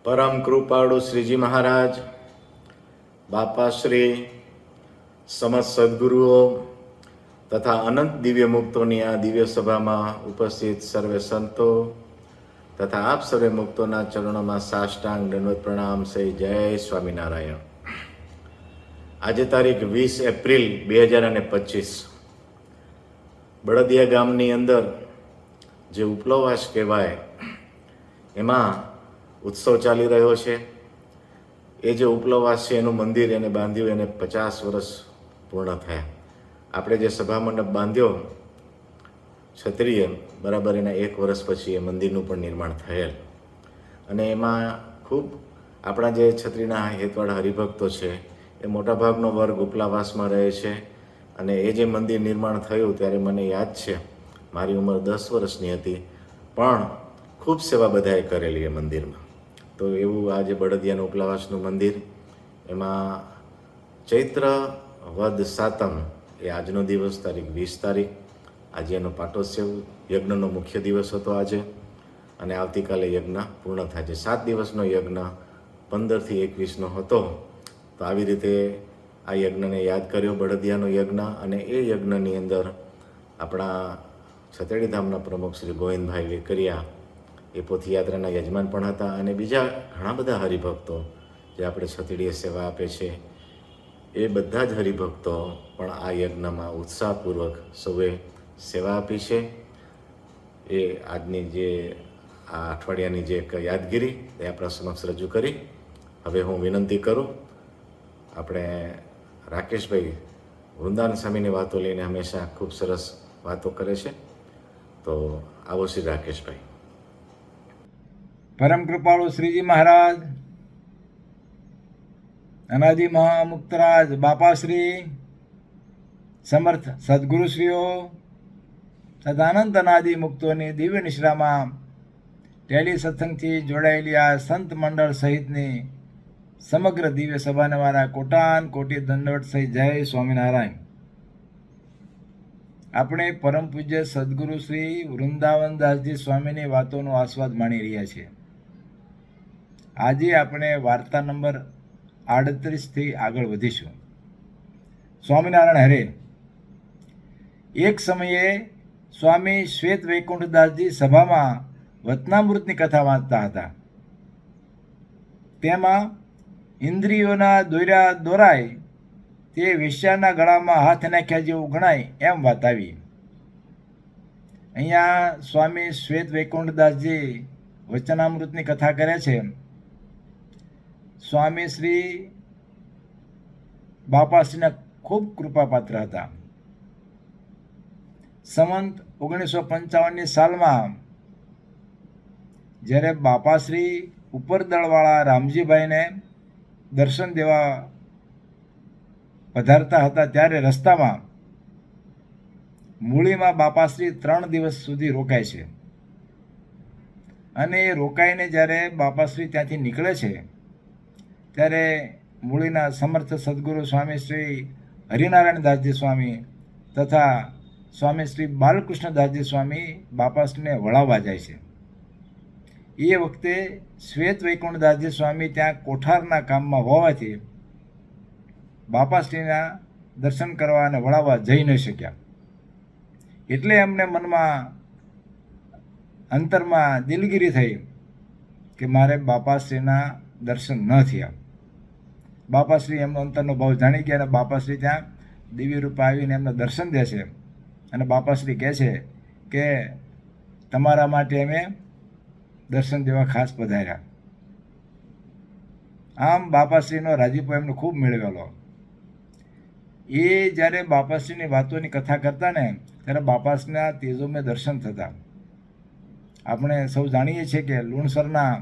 પરમ કૃપાળુ શ્રીજી મહારાજ, બાપાશ્રી, સમસ્ત સદગુરુઓ તથા અનંત દિવ્ય મુક્તોની આ દિવ્ય સભામાં ઉપસ્થિત સર્વે સંતો તથા આપ સર્વે મુક્તોના ચરણોમાં સાષ્ટાંગ દંડવત પ્રણામ સે. જય સ્વામિનારાયણ. આજે તારીખ 20 એપ્રિલ 2025. બળદિયા ગામની અંદર જે ઉપલવાસ કહેવાય એમાં ઉત્સવ ચાલી રહ્યો છે. એ જે ઉપલવાસ છે એનું મંદિર એને બાંધ્યું એને 50 વર્ષ પૂર્ણ થયા. આપણે જે સભા મંડપ બાંધ્યો ક્ષત્રિય બરાબર એના 1 વર્ષ પછી એ મંદિરનું પણ નિર્માણ થયેલ. અને એમાં ખૂબ આપણા જે ક્ષત્રિયના હેતવાળા હરિભક્તો છે એ મોટાભાગનો વર્ગ ઉપલાવાસમાં રહે છે. અને એ જે મંદિર નિર્માણ થયું ત્યારે મને યાદ છે, મારી ઉંમર 10 વર્ષની હતી, પણ ખૂબ સેવા બધાએ કરેલી એ મંદિરમાં. તો એવું આ જે બળદિયાનું ઉપલાવાસનું મંદિર, એમાં ચૈત્ર વદ સાતમ એ આજનો દિવસ, તારીખ 20 તારીખ, આજે એનો પાટોત્સવ યજ્ઞનો મુખ્ય દિવસ હતો આજે. અને આવતીકાલે યજ્ઞ પૂર્ણ થાય છે. 7 દિવસનો યજ્ઞ 15 થી 21નો હતો. તો આવી રીતે આ યજ્ઞને યાદ કર્યો, બળદિયાનો યજ્ઞ. અને એ યજ્ઞની અંદર આપણા છતરડી ધામના પ્રમુખ શ્રી ગોવિંદભાઈ વેકરિયા એ પોથયાત્રાના યજમાન પણ હતા. અને બીજા ઘણા બધા હરિભક્તો જે આપણે છતડીએ સેવા આપે છે એ બધા જ હરિભક્તો પણ આ યજ્ઞમાં ઉત્સાહપૂર્વક સૌએ સેવા આપી છે. એ આજની જે આ અઠવાડિયાની જે એક યાદગીરી એ આપણા સમક્ષ રજૂ કરી. હવે હું વિનંતી કરું, આપણે રાકેશભાઈ વૃંદાવન સ્વામીની વાતો લઈને હંમેશા ખૂબ સરસ વાતો કરે છે. તો આવો શ્રી રાકેશભાઈ. પરમ કૃપાળુ શ્રીજી મહારાજ, અનાદિ મહામુક્તરાજ બાપાશ્રી, સમર્થ સદગુરુશ્રીઓ તથા અનંત અનાદિ મુક્તોની દિવ્ય નિશ્રામાં ટેલી સત્સંગથી જોડાયેલી આ સંત મંડળ સહિતની સમગ્ર દિવ્ય સભાને મારા કોટાન કોટી દંડવત સહિત જય સ્વામિનારાયણ. આપણે પરમ પૂજ્ય સદગુરુ શ્રી વૃંદાવનદાસજી સ્વામીની વાતોનો આસ્વાદ માણી રહ્યા છીએ. આજે આપણે વાર્તા નંબર 38થી આગળ વધીશું. સ્વામિનારાયણ હરે. એક સમયે સ્વામી શ્વેત વૈકુંઠદાસજી સભામાં વચનામૃતની કથા વાંચતા હતા. તેમાં ઇન્દ્રિયોના દોરાય તે વેશ્યાના ગળામાં હાથ નાખ્યા જેવું ગણાય એમ વાત આવી. અહીંયા સ્વામી શ્વેત વૈકુંઠદાસજી વચનામૃતની કથા કરે છે. સ્વામી શ્રી બાપાશ્રીના ખૂબ કૃપાપાત્ર હતા. સંવંત 1955ની સાલમાં જ્યારે બાપાશ્રી ઉપરદળવાળા રામજીભાઈને દર્શન દેવા પધારતા હતા ત્યારે રસ્તામાં મૂળીમાં બાપાશ્રી 3 દિવસ સુધી રોકાય છે. અને એ રોકાઈને જ્યારે બાપાશ્રી ત્યાંથી નીકળે છે ત્યારે મૂળીના સમર્થ સદગુરુ સ્વામી શ્રી હરિનારાયણદાસજી સ્વામી તથા સ્વામી શ્રી બાલકૃષ્ણદાસજી સ્વામી બાપાશ્રીને વળાવવા જાય છે. એ વખતે શ્વેત વૈકુંઠદાસજી સ્વામી ત્યાં કોઠારના કામમાં હોવાથી બાપાશ્રીના દર્શન કરવા અને વળાવવા જઈ ન શક્યા. એટલે એમને મનમાં અંતરમાં દિલગીરી થઈ કે મારે બાપાશ્રીના દર્શન ન થયા. બાપાશ્રી એમનો અંતરનો ભાવ જાણી ગયા અને બાપાશ્રી ત્યાં દિવ્ય રૂપે આવીને એમને દર્શન દે છે. અને બાપાશ્રી કહે છે કે તમારા માટે અમે દર્શન દેવા ખાસ પધાર્યા. આમ બાપાશ્રીનો રાજીપો એમને ખૂબ મેળવેલો. એ જ્યારે બાપાશ્રીની વાતોની કથા કરતા ને ત્યારે બાપાશ્રીના તેજોમય દર્શન થતા. આપણે સૌ જાણીએ છીએ કે લુણસરના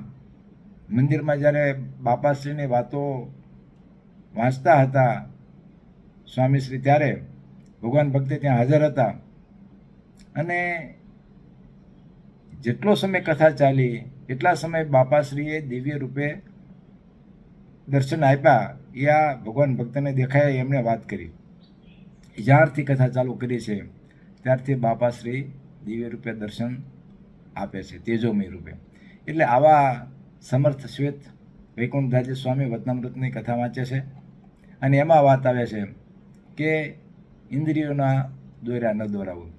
મંદિરમાં જ્યારે બાપાશ્રીની વાતો વાંચતા હતા સ્વામીશ્રી, ત્યારે ભગવાન ભક્તે ત્યાં હાજર હતા. અને જેટલો સમય કથા ચાલી એટલા સમય બાપાશ્રીએ દિવ્ય રૂપે દર્શન આપ્યા. એ આ ભગવાન ભક્તને દેખાય એમણે વાત કરી. જ્યારથી કથા ચાલુ કરી છે ત્યારથી બાપાશ્રી દિવ્ય રૂપે દર્શન આપે છે, તેજોમય રૂપે. એટલે આવા સમર્થ શ્વેત વૈકુંઠદાસજી સ્વામી વતનામૃતની કથા વાંચે છે અને એમાં વાત આવે છે કે ઇન્દ્રિયોના દોર્યા ન દોરાવું.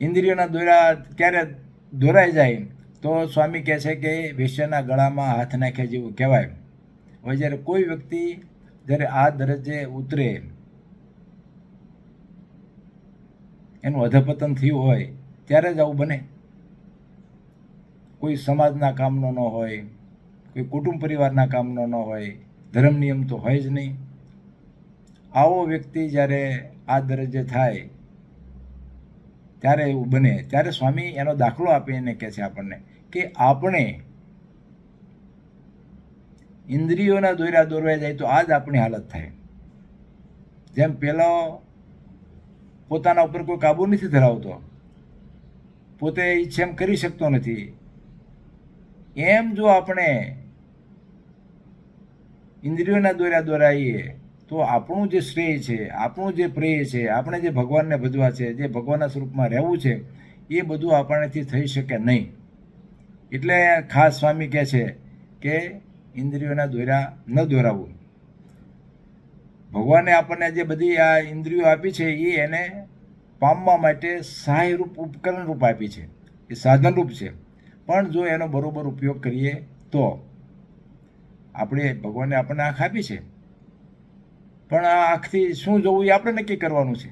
ઇન્દ્રિયોના દોરા ક્યારે દોરાઈ જાય તો સ્વામી કહે છે કે વેશ્યાના ગળામાં હાથ નાખ્યા જેવું કહેવાય. હવે જ્યારે કોઈ વ્યક્તિ જ્યારે આ દરજ્જે ઉતરે, એનું અધપતન થયું હોય ત્યારે જ આવું બને. કોઈ સમાજના કામનો ન હોય, કોઈ કુટુંબ પરિવારના કામનો ન હોય, ધર્મ નિયમ તો હોય જ નહીં. આવો વ્યક્તિ જ્યારે આ દરજ્જે થાય ત્યારે એવું બને. ત્યારે સ્વામી એનો દાખલો આપીને કહે છે આપણને કે આપણે ઇન્દ્રિયોના દોર્યા દોરવાઈ જાય તો આ જ આપણી હાલત થાય. જેમ પેલો પોતાના ઉપર કોઈ કાબુ નથી ધરાવતો, પોતે ઈચ્છે એમ કરી શકતો નથી, એમ જો આપણે ઇન્દ્રિયોના દોર્યા દોરાઈએ તો આપણું જે શ્રેય છે, આપણું જે પ્રેય છે, આપણે જે ભગવાનને ભજવા છે, જે ભગવાનના સ્વરૂપમાં રહેવું છે, એ બધું આપણનેથી થઈ શકે નહીં. એટલે ખાસ સ્વામી કહે છે કે ઇન્દ્રિયોના દોર્યા ન દોરાવું. ભગવાને આપણને જે બધી આ ઇન્દ્રિયો આપી છે એ એને પામવા માટે સહાયરૂપ ઉપકરણ રૂપ આપી છે, એ સાધનરૂપ છે. પણ જો એનો બરોબર ઉપયોગ કરીએ તો આપણે ભગવાને આપણને આંખ આપી છે, પણ આ આંખથી શું જોવું એ આપણે નક્કી કરવાનું છે.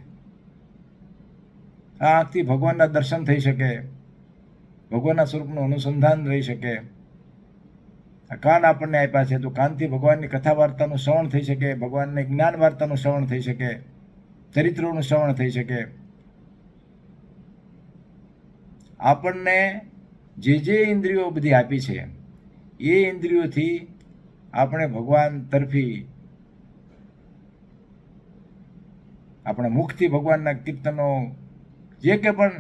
આ આંખથી ભગવાનના દર્શન થઈ શકે, ભગવાનના સ્વરૂપનું અનુસંધાન રહી શકે. આ કાન આપણને આપ્યા છે તો કાનથી ભગવાનની કથા વાર્તાનું શ્રવણ થઈ શકે, ભગવાનની જ્ઞાન વાર્તાનું શ્રવણ થઈ શકે, ચરિત્રોનું શ્રવણ થઈ શકે. આપણને જે ઇન્દ્રિયો બધી આપી છે એ ઇન્દ્રિયોથી આપણે ભગવાન તરફી, આપણે મુખથી ભગવાનના કીર્તનો, જે કે પણ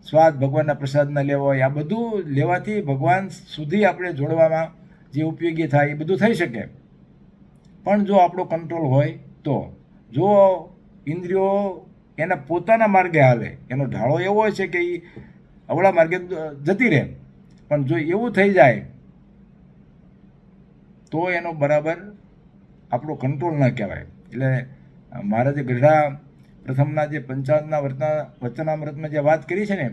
સ્વાદ ભગવાનના પ્રસાદના લેવો હોય, આ બધું લેવાથી ભગવાન સુધી આપણે જોડવામાં જે ઉપયોગી થાય એ બધું થઈ શકે. પણ જો આપણો કંટ્રોલ હોય તો, જો ઇન્દ્રિયો એના પોતાના માર્ગે હાલે, એનો ઢાળો એવો હોય છે કે એ અવળા માર્ગે જતી રહે, પણ જો એવું થઈ જાય તો એનો બરાબર આપણો કંટ્રોલ ન કહેવાય. એટલે મહારાજે ગઢડા પ્રથમના જે પંચાવનના વચનામૃતમાં જે વાત કરી છે ને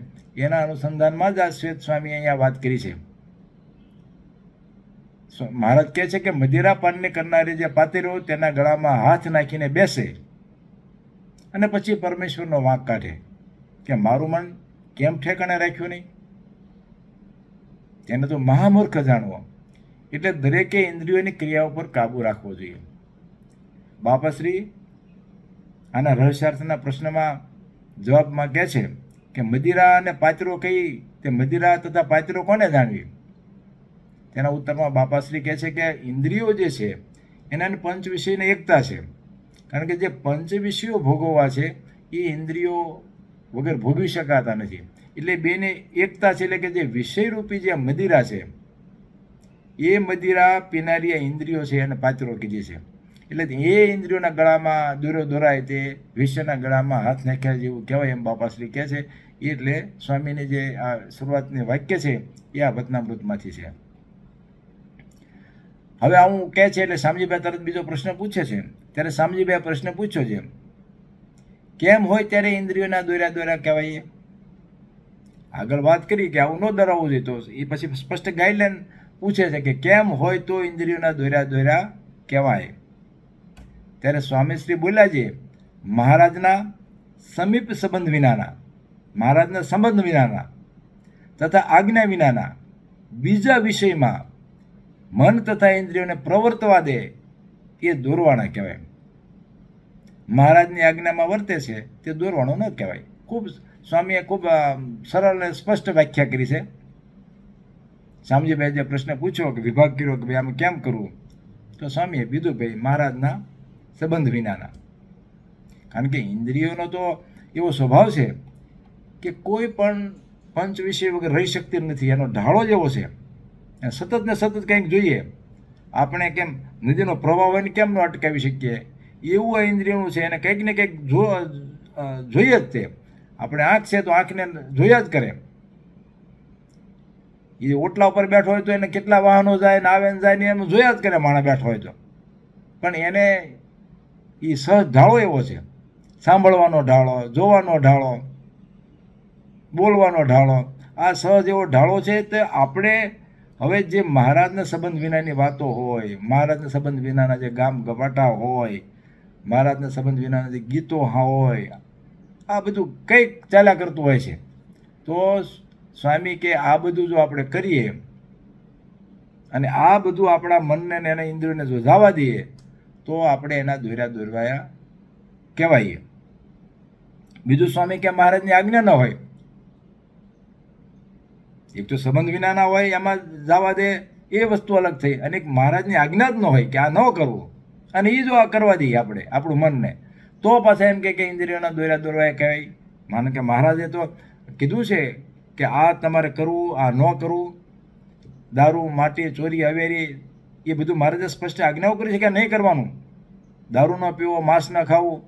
એના અનુસંધાનમાં જ આ શ્વેત સ્વામી અહીંયા વાત કરી છે. મહારાજ કહે છે કે મદિરા પાનને કરનારી જે પાતળીઓ તેના ગળામાં હાથ નાખીને બેસે અને પછી પરમેશ્વરનો વાંક કાઢે કે મારું મન કેમ ઠેકાણે રાખ્યું નહીં, તેને તો મહામૂર્ખ જાણવો. એટલે દરેકે ઇન્દ્રિયોની ક્રિયાઓ પર કાબુ રાખવો જોઈએ. બાપાશ્રી આના રહસ્યાર્થના પ્રશ્નમાં જવાબમાં કહે છે કે મદિરા અને પાત્રો કઈ, તે મદિરા તથા પાત્રો કોને જાણવી? તેના ઉત્તરમાં બાપાશ્રી કહે છે કે ઇન્દ્રિયો જે છે એના પંચ વિષયની એકતા છે. કારણ કે જે પંચ વિષયો ભોગવવા છે એ ઇન્દ્રિયો વગર ભોગવી શકાતા નથી. એટલે બેની એકતા છે. એટલે કે જે વિષયરૂપી જે મદિરા છે એ મદિરા પીનારી ઇન્દ્રિયો છે અને પાત્રો કીધી છે. એટલે એ ઇન્દ્રિયોના ગળામાં દોરો દોરાય તે વિષયના ગળામાં હાથ નાખ્યા જેવું કહેવાય એમ બાપાશ્રી કહે છે. એટલે સ્વામીની જે આ શરૂઆતની વાક્ય છે એ આ વચનામૃતમાંથી છે. હવે આવું કહે છે એટલે શામજીભાઈ તરત બીજો પ્રશ્ન પૂછે છે. ત્યારે શામજીભાઈ પ્રશ્ન પૂછ્યો છે કેમ હોય ત્યારે ઇન્દ્રિયોના દોર્યા દોર્યા કહેવાય. આગળ વાત કરી કે આવું ન દોરાવવું જોઈએ, તો એ પછી સ્પષ્ટ ગાઈડલાઈન પૂછે છે કે કેમ હોય તો ઇન્દ્રિયોના દોર્યા દોર્યા કહેવાય. ત્યારે સ્વામીશ્રી બોલ્યા છે મહારાજના સમીપ સંબંધ વિનાના, મહારાજના સંબંધ વિનાના તથા આજ્ઞા વિનાના બીજા વિષયમાં મન તથા ઇન્દ્રિયોને પ્રવર્તવા દે એ દોરવાના કહેવાય. મહારાજની આજ્ઞામાં વર્તે છે તે દોરવાનો ન કહેવાય. ખૂબ સ્વામીએ ખૂબ સરળ અને સ્પષ્ટ વ્યાખ્યા કરી છે. શામજીભાઈ જે પ્રશ્ન પૂછ્યો કે વિભાગ કર્યો કે ભાઈ આમ કેમ કરવું, તો સ્વામીએ કીધું ભાઈ મહારાજના સંબંધ વિનાના. કારણ કે ઇન્દ્રિયોનો તો એવો સ્વભાવ છે કે કોઈ પણ પંચ વિષય વગર રહી શકતી નથી. એનો ઢાળો જ એવો છે, સતત ને સતત કંઈક જોઈએ. આપણે કેમ નદીનો પ્રવાહ હોય ને કેમ ન અટકાવી શકીએ, એવું આ ઇન્દ્રિયોનું છે. એને કંઈક ને કંઈક જોઈએ જ તે. આપણે આંખ છે તો આંખને જોયા જ કરે. એ ઓટલા ઉપર બેઠો હોય તો એને કેટલા વાહનો જાય ને આવે ને જાય ને એમ જોયા જ કરે માણસ બેઠો હોય તો, પણ એને એ સહજ ઢાળો એવો છે, સાંભળવાનો ઢાળો, જોવાનો ઢાળો, બોલવાનો ઢાળો, આ સહજ એવો ઢાળો છે. તે આપણે હવે જે મહારાજના સંબંધ વિનાની વાતો હોય, મહારાજના સંબંધ વિનાના જે ગામ ગપાટા હોય, મહારાજના સંબંધ વિનાના જે ગીતો હોય, આ બધું કંઈક ચાલ્યા કરતું હોય છે. તો સ્વામી કે આ બધું જો આપણે કરીએ અને આ બધું આપણા મનને ને એના ઇન્દ્રિયોને જો જવા દઈએ તો આપણે એના દોરવાયા કહેવાઈએ. બીજું સ્વામી કે મહારાજની આજ્ઞા ન હોય, એક તો સંબંધ વિનાના હોય એમાં જવા દે એ વસ્તુ અલગ થઈ, અને એક મહારાજની આજ્ઞા જ ન હોય કે આ ન કરવું, અને એ જો આ કરવા દઈએ આપણે આપણું મનને, તો પાછા એમ કે ઇન્દ્રિયોના દોરવાયા કહેવાય. માનો કે મહારાજે તો કીધું છે કે આ તમારે કરવું, આ ન કરવું, દારૂ, માટી, ચોરી, અવેરી, એ બધું મહારાજે સ્પષ્ટ આજ્ઞાઓ કરી છે કે નહીં કરવાનું. દારૂ ન પીવો, માંસ ન ખાવું,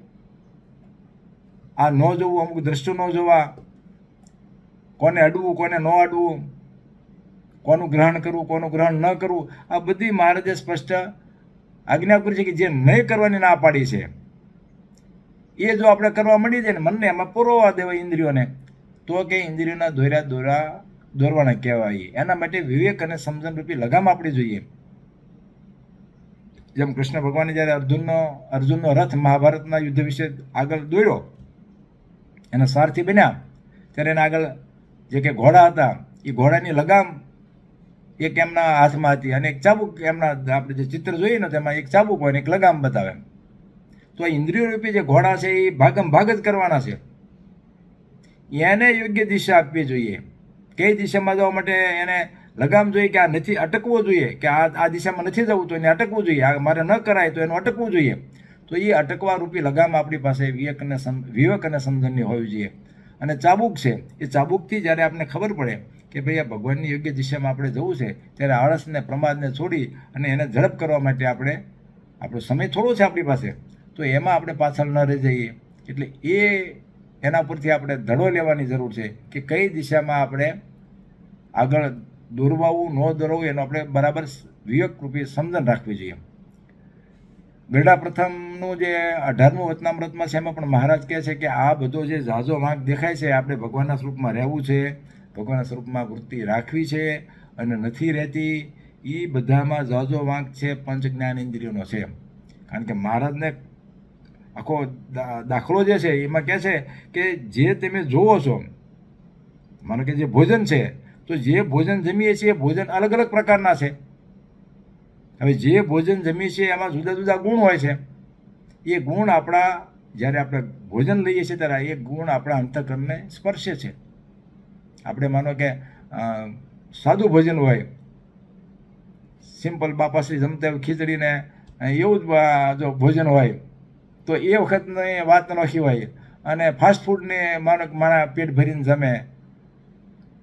આ ન જોવું, અમુક દ્રશ્યો ન જોવા, કોને અડવું, કોને ન અડવું, કોનું ગ્રહણ કરવું, કોનું ગ્રહણ ન કરવું, આ બધી મહારાજે સ્પષ્ટ આજ્ઞા કરી છે કે જે નહીં કરવાની ના પાડી છે એ જો આપણે કરવા માંડી જાય ને મનને એમાં પુરવા દેવાય ઇન્દ્રિયોને, તો કે ઇન્દ્રિયોના દોરવાના કહેવાય. એના માટે વિવેક અને સમજણ રૂપી લગામ આપણી જોઈએ. જેમ કૃષ્ણ ભગવાને જ્યારે અર્જુનનો રથ મહાભારતના યુદ્ધ વિશે આગળ દોર્યો, એના સારથી બન્યા, ત્યારે એના આગળ જે કે ઘોડા હતા એ ઘોડાની લગામ એક એમના હાથમાં હતી અને એક ચાબુક, એમના આપણે જે ચિત્ર જોઈએ ને તેમાં એક ચાબુક હોય ને એક લગામ બતાવે. તો ઇન્દ્રિયો રૂપી જે ઘોડા છે એ ભાગમ ભાગ જ કરવાના છે. એને યોગ્ય દિશા આપવી જોઈએ. કઈ દિશામાં જવા માટે એને લગામ જોઈએ કે આ નથી અટકવો જોઈએ, કે આ દિશામાં નથી જવું તો એને અટકવું જોઈએ, આ મારે ન કરાય તો એનું અટકવું જોઈએ. તો એ અટકવા રૂપી લગામ આપણી પાસે વિવેક અને સમજણની હોવી જોઈએ. અને ચાબુક છે, એ ચાબુકથી જ્યારે આપણને ખબર પડે કે ભાઈ આ ભગવાનની યોગ્ય દિશામાં આપણે જવું છે, ત્યારે આળસને પ્રમાદને છોડી અને એને ઝડપ કરવા માટે આપણો સમય થોડો છે આપણી પાસે, તો એમાં આપણે પાછળ ન રહી જઈએ. એટલે એના પરથી આપણે ધડો લેવાની જરૂર છે કે કઈ દિશામાં આપણે આગળ દોરવાવું, ન દોરવું, એનો આપણે બરાબર વિવેકરૂપી સમજણ રાખવી જોઈએ. ગરડા પ્રથમનું જે 18મું વચનામૃતમાં છે એમાં પણ મહારાજ કહે છે કે આ બધો જે ઝાઝો વાંક દેખાય છે, આપણે ભગવાનના સ્વરૂપમાં રહેવું છે, ભગવાનના સ્વરૂપમાં વૃત્તિ રાખવી છે અને નથી રહેતી, એ બધામાં ઝાઝો વાંક છે પંચ જ્ઞાન ઇન્દ્રિયોનો છે. કારણ કે મહારાજને આખો દાખલો જે છે એમાં કહે છે કે જે તમે જોવો છો, માનો કે જે ભોજન છે, તો જે ભોજન જમીએ છીએ એ ભોજન અલગ અલગ પ્રકારના છે. હવે જે ભોજન જમીએ છીએ એમાં જુદા જુદા ગુણ હોય છે. એ ગુણ આપણા જ્યારે આપણે ભોજન લઈએ છીએ ત્યારે એ ગુણ આપણા અંતઃકરણને સ્પર્શે છે. આપણે માનો કે સાદું ભોજન હોય, સિમ્પલ બાપાશ્રી જમતા હોય ખીચડીને એવું જ જો ભોજન હોય તો એ વખતની વાત નોખી હોય, અને ફાસ્ટ ફૂડને માનો કે મારા પેટ ભરીને જમે,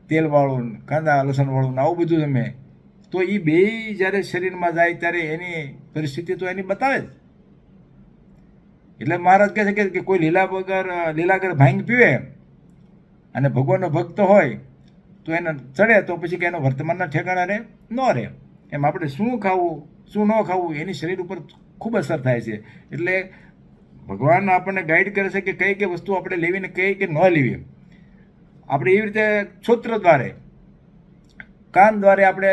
તેલવાળું, કાંદા લસણવાળું આવું બધું જમે, તો એ બે જ્યારે શરીરમાં જાય ત્યારે એની પરિસ્થિતિ તો એની બતાવે જ. એટલે મહારાજ કહે છે કે કોઈ લીલાગર ભાંગ પીવે અને ભગવાનનો ભક્ત હોય તો એને ચડે તો પછી કે એનો વર્તમાનના ઠેકાણા રહે ન રહે. એમ આપણે શું ખાવું શું ન ખાવું એની શરીર ઉપર ખૂબ અસર થાય છે. એટલે ભગવાન આપણને ગાઈડ કરે છે કે કઈ કઈ વસ્તુ આપણે લેવી ને કઈ ન લેવી. આપણે એવી રીતે છોત્ર દ્વારે, કાન દ્વારે આપણે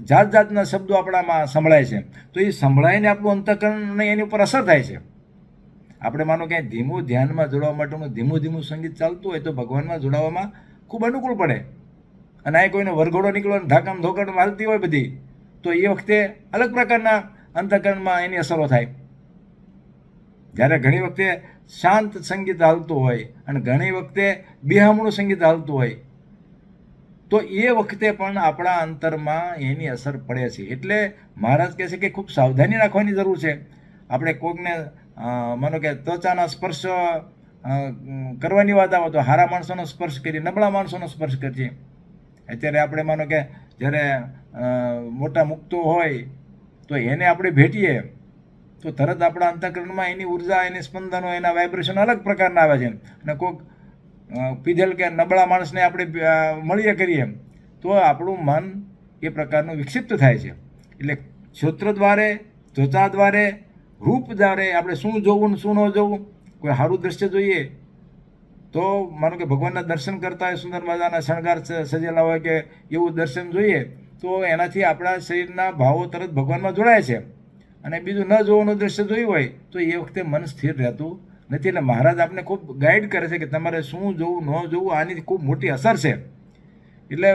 જાત જાતના શબ્દો આપણામાં સંભળાય છે, તો એ સંભળાઈને આપણું અંતઃકરણ એની ઉપર અસર થાય છે. આપણે માનો કે ધીમું ધ્યાનમાં જોડવા માટેનું ધીમું સંગીત ચાલતું હોય તો ભગવાનમાં જોડાવામાં ખૂબ અનુકૂળ પડે. અને આ કોઈને વરઘોડો નીકળવાનો ધાકામ ધોકામ હાલતી હોય બધી, તો એ વખતે અલગ પ્રકારના અંતઃકરણમાં એની અસરો થાય. જ્યારે ઘણી વખતે શાંત સંગીત હાલતું હોય અને ઘણી વખતે બિહામણું સંગીત હાલતું હોય, તો એ વખતે પણ આપણા અંતરમાં એની અસર પડે છે. એટલે મહારાજ કહે છે કે ખૂબ સાવધાની રાખવાની જરૂર છે. આપણે કોઈકને માનો કે ત્વચાના સ્પર્શ કરવાની વાત આવે તો હારા માણસોનો સ્પર્શ કરીએ, નબળા માણસોનો સ્પર્શ કરીએ. અત્યારે આપણે માનો કે જ્યારે મોટા મુક્તો હોય તો એને આપણે ભેટીએ તો તરત આપણા અંતઃકરણમાં એની ઉર્જા, એની સ્પંદનો, એના વાઇબ્રેશન અલગ પ્રકારના આવે છે. અને કોઈક પીધેલ કે નબળા માણસને આપણે મળીએ કરીએ તો આપણું મન એ પ્રકારનું વિક્ષિપ્ત થાય છે. એટલે શ્રોત્ર દ્વારે, ત્વચા દ્વારે, રૂપ દ્વારે આપણે શું જોવું ને શું ન જોવું. કોઈ સારું દ્રશ્ય જોઈએ તો માનો કે ભગવાનના દર્શન કરતા હોય, સુંદર મજાના શણગાર સજેલા હોય કે એવું દર્શન જોઈએ તો એનાથી આપણા શરીરના ભાવો તરત ભગવાનમાં જોડાય છે. અને બીજું ન જોવાનું દ્રશ્ય જોયું હોય તો એ વખતે મન સ્થિર રહેતું નથી. એટલે મહારાજ આપણે ખૂબ ગાઈડ કરે છે કે તમારે શું જોવું ન જોવું આની ખૂબ મોટી અસર છે. એટલે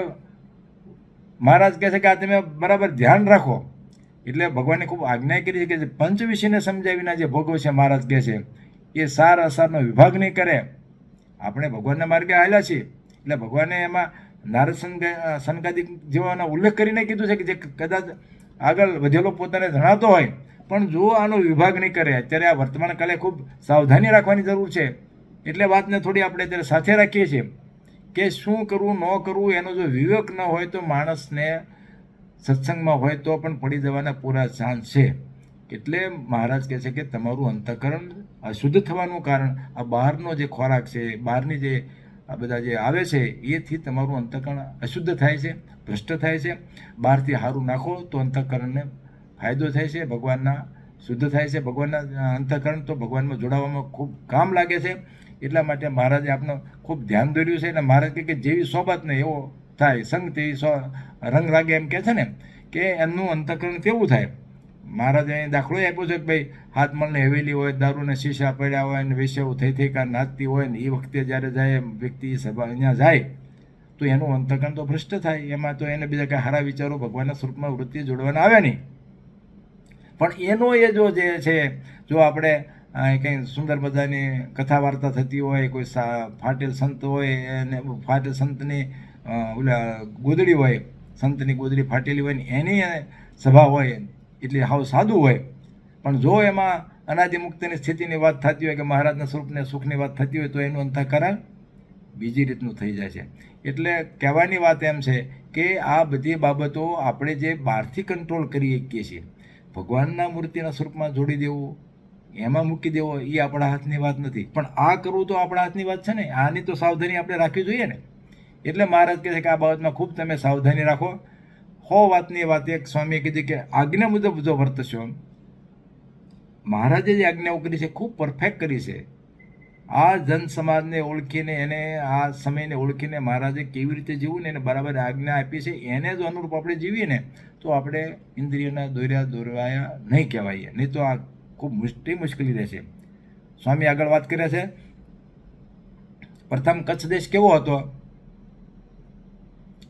મહારાજ કહે છે કે આ તમે બરાબર ધ્યાન રાખો. એટલે ભગવાને ખૂબ આજ્ઞા કરી છે કે જે પંચવિષયને સમજાવીના જે ભોગવ છે મહારાજ કહે છે એ સાર અસારનો વિભાગ નહીં કરે. આપણે ભગવાનના માર્ગે આવેલા છીએ એટલે ભગવાને એમાં નારદ સનકાદિક જેવાનો ઉલ્લેખ કરીને કીધું છે કે જે કદાચ આગળ વધેલો પોતાને જણાતો હોય પણ જો આનો વિભાગ નહીં કરે. અત્યારે આ વર્તમાન કાલે ખૂબ સાવધાની રાખવાની જરૂર છે. એટલે વાતને થોડી આપણે અત્યારે સાથે રાખીએ છીએ કે શું કરવું ન કરવું એનો જો વિવેક ન હોય તો માણસને સત્સંગમાં હોય તો પણ પડી જવાના પૂરા ચાન્સ છે. એટલે મહારાજ કહે છે કે તમારું અંતઃકરણ અશુદ્ધ થવાનું કારણ આ બહારનો જે ખોરાક છે, બહારની જે આ બધા જે આવે છે એથી તમારું અંતઃકરણ અશુદ્ધ થાય છે, ભ્રષ્ટ થાય છે. બહારથી સારું નાખો તો અંતઃકરણને ફાયદો થાય છે, ભગવાનના શુદ્ધ થાય છે. ભગવાનના અંતઃકરણ તો ભગવાનમાં જોડાવામાં ખૂબ કામ લાગે છે. એટલા માટે મહારાજે આપણે ખૂબ ધ્યાન દોર્યું છે. અને મહારાજ કહે કે જેવી સોબત ને એવો થાય સંગ તેવી રંગ લાગે એમ કહે છે ને કે એમનું અંતઃકરણ કેવું થાય. મહારાજે અહીં દાખલો આપ્યો છે કે ભાઈ હાથમલને હવેલી હોય, દારૂને શીશા પડ્યા હોય ને વેશ્યાઓ થઈ કાર નાચતી હોય ને એ વખતે જ્યારે જાય વ્યક્તિ સભા અહીંયા જાય તો એનું અંતઃકરણ તો ભ્રષ્ટ થાય. એમાં તો એને બીજા કાંઈ સારા વિચારો ભગવાનના સ્વરૂપમાં વૃત્તિ જોડવાના આવે નહીં. પણ એનો એ જો જે છે જો આપણે કંઈ સુંદર મજાની કથા વાર્તા થતી હોય, કોઈ ફાટેલ સંત હોય અને ફાટેલ સંતની ઓલા ગોદડી હોય, સંતની ગોદડી ફાટેલી હોય ને એની સભા હોય એટલે હાવ સાદું હોય પણ જો એમાં અનાદિ મુક્તિની સ્થિતિની વાત થતી હોય કે મહારાજના સ્વરૂપને સુખની વાત થતી હોય તો એનું અંતઃકરણ બીજી રીતનું થઈ જાય છે. એટલે કહેવાની વાત એમ છે કે આ બધી બાબતો આપણે જે બહારથી કંટ્રોલ કરી શકીએ છીએ, ભગવાનના મૂર્તિના સ્વરૂપમાં જોડી દેવું, એમાં મૂકી દેવો એ આપણા હાથની વાત નથી. પણ આ કરવું તો આપણા હાથની વાત છે ને. આની તો સાવધાની આપણે રાખવી જોઈએ ને. એટલે મહારાજ કહે છે કે આ બાબતમાં ખૂબ તમે સાવધાની રાખો. વાતની વાત એક સ્વામીએ કીધી કે આજ્ઞા મુજબ જો વર્તશો. મહારાજે જે આજ્ઞાઓ કરી છે ખૂબ પરફેક્ટ કરી છે. આ જન સમાજને ઓળખીને એને આ સમયને ઓળખીને મહારાજે કેવી રીતે જીવવું ને એને બરાબર આજ્ઞા આપી છે એને જો અનુરૂપ આપણે જીવીએ ને તો આપણે ઇન્દ્રિયોના દોરવાયા નહીં કહેવાય. નહીં તો આ ખૂબ મુશ્કેલી રહેશે. સ્વામી આગળ વાત કરે છે પ્રથમ કચ્છ દેશ કેવો હતો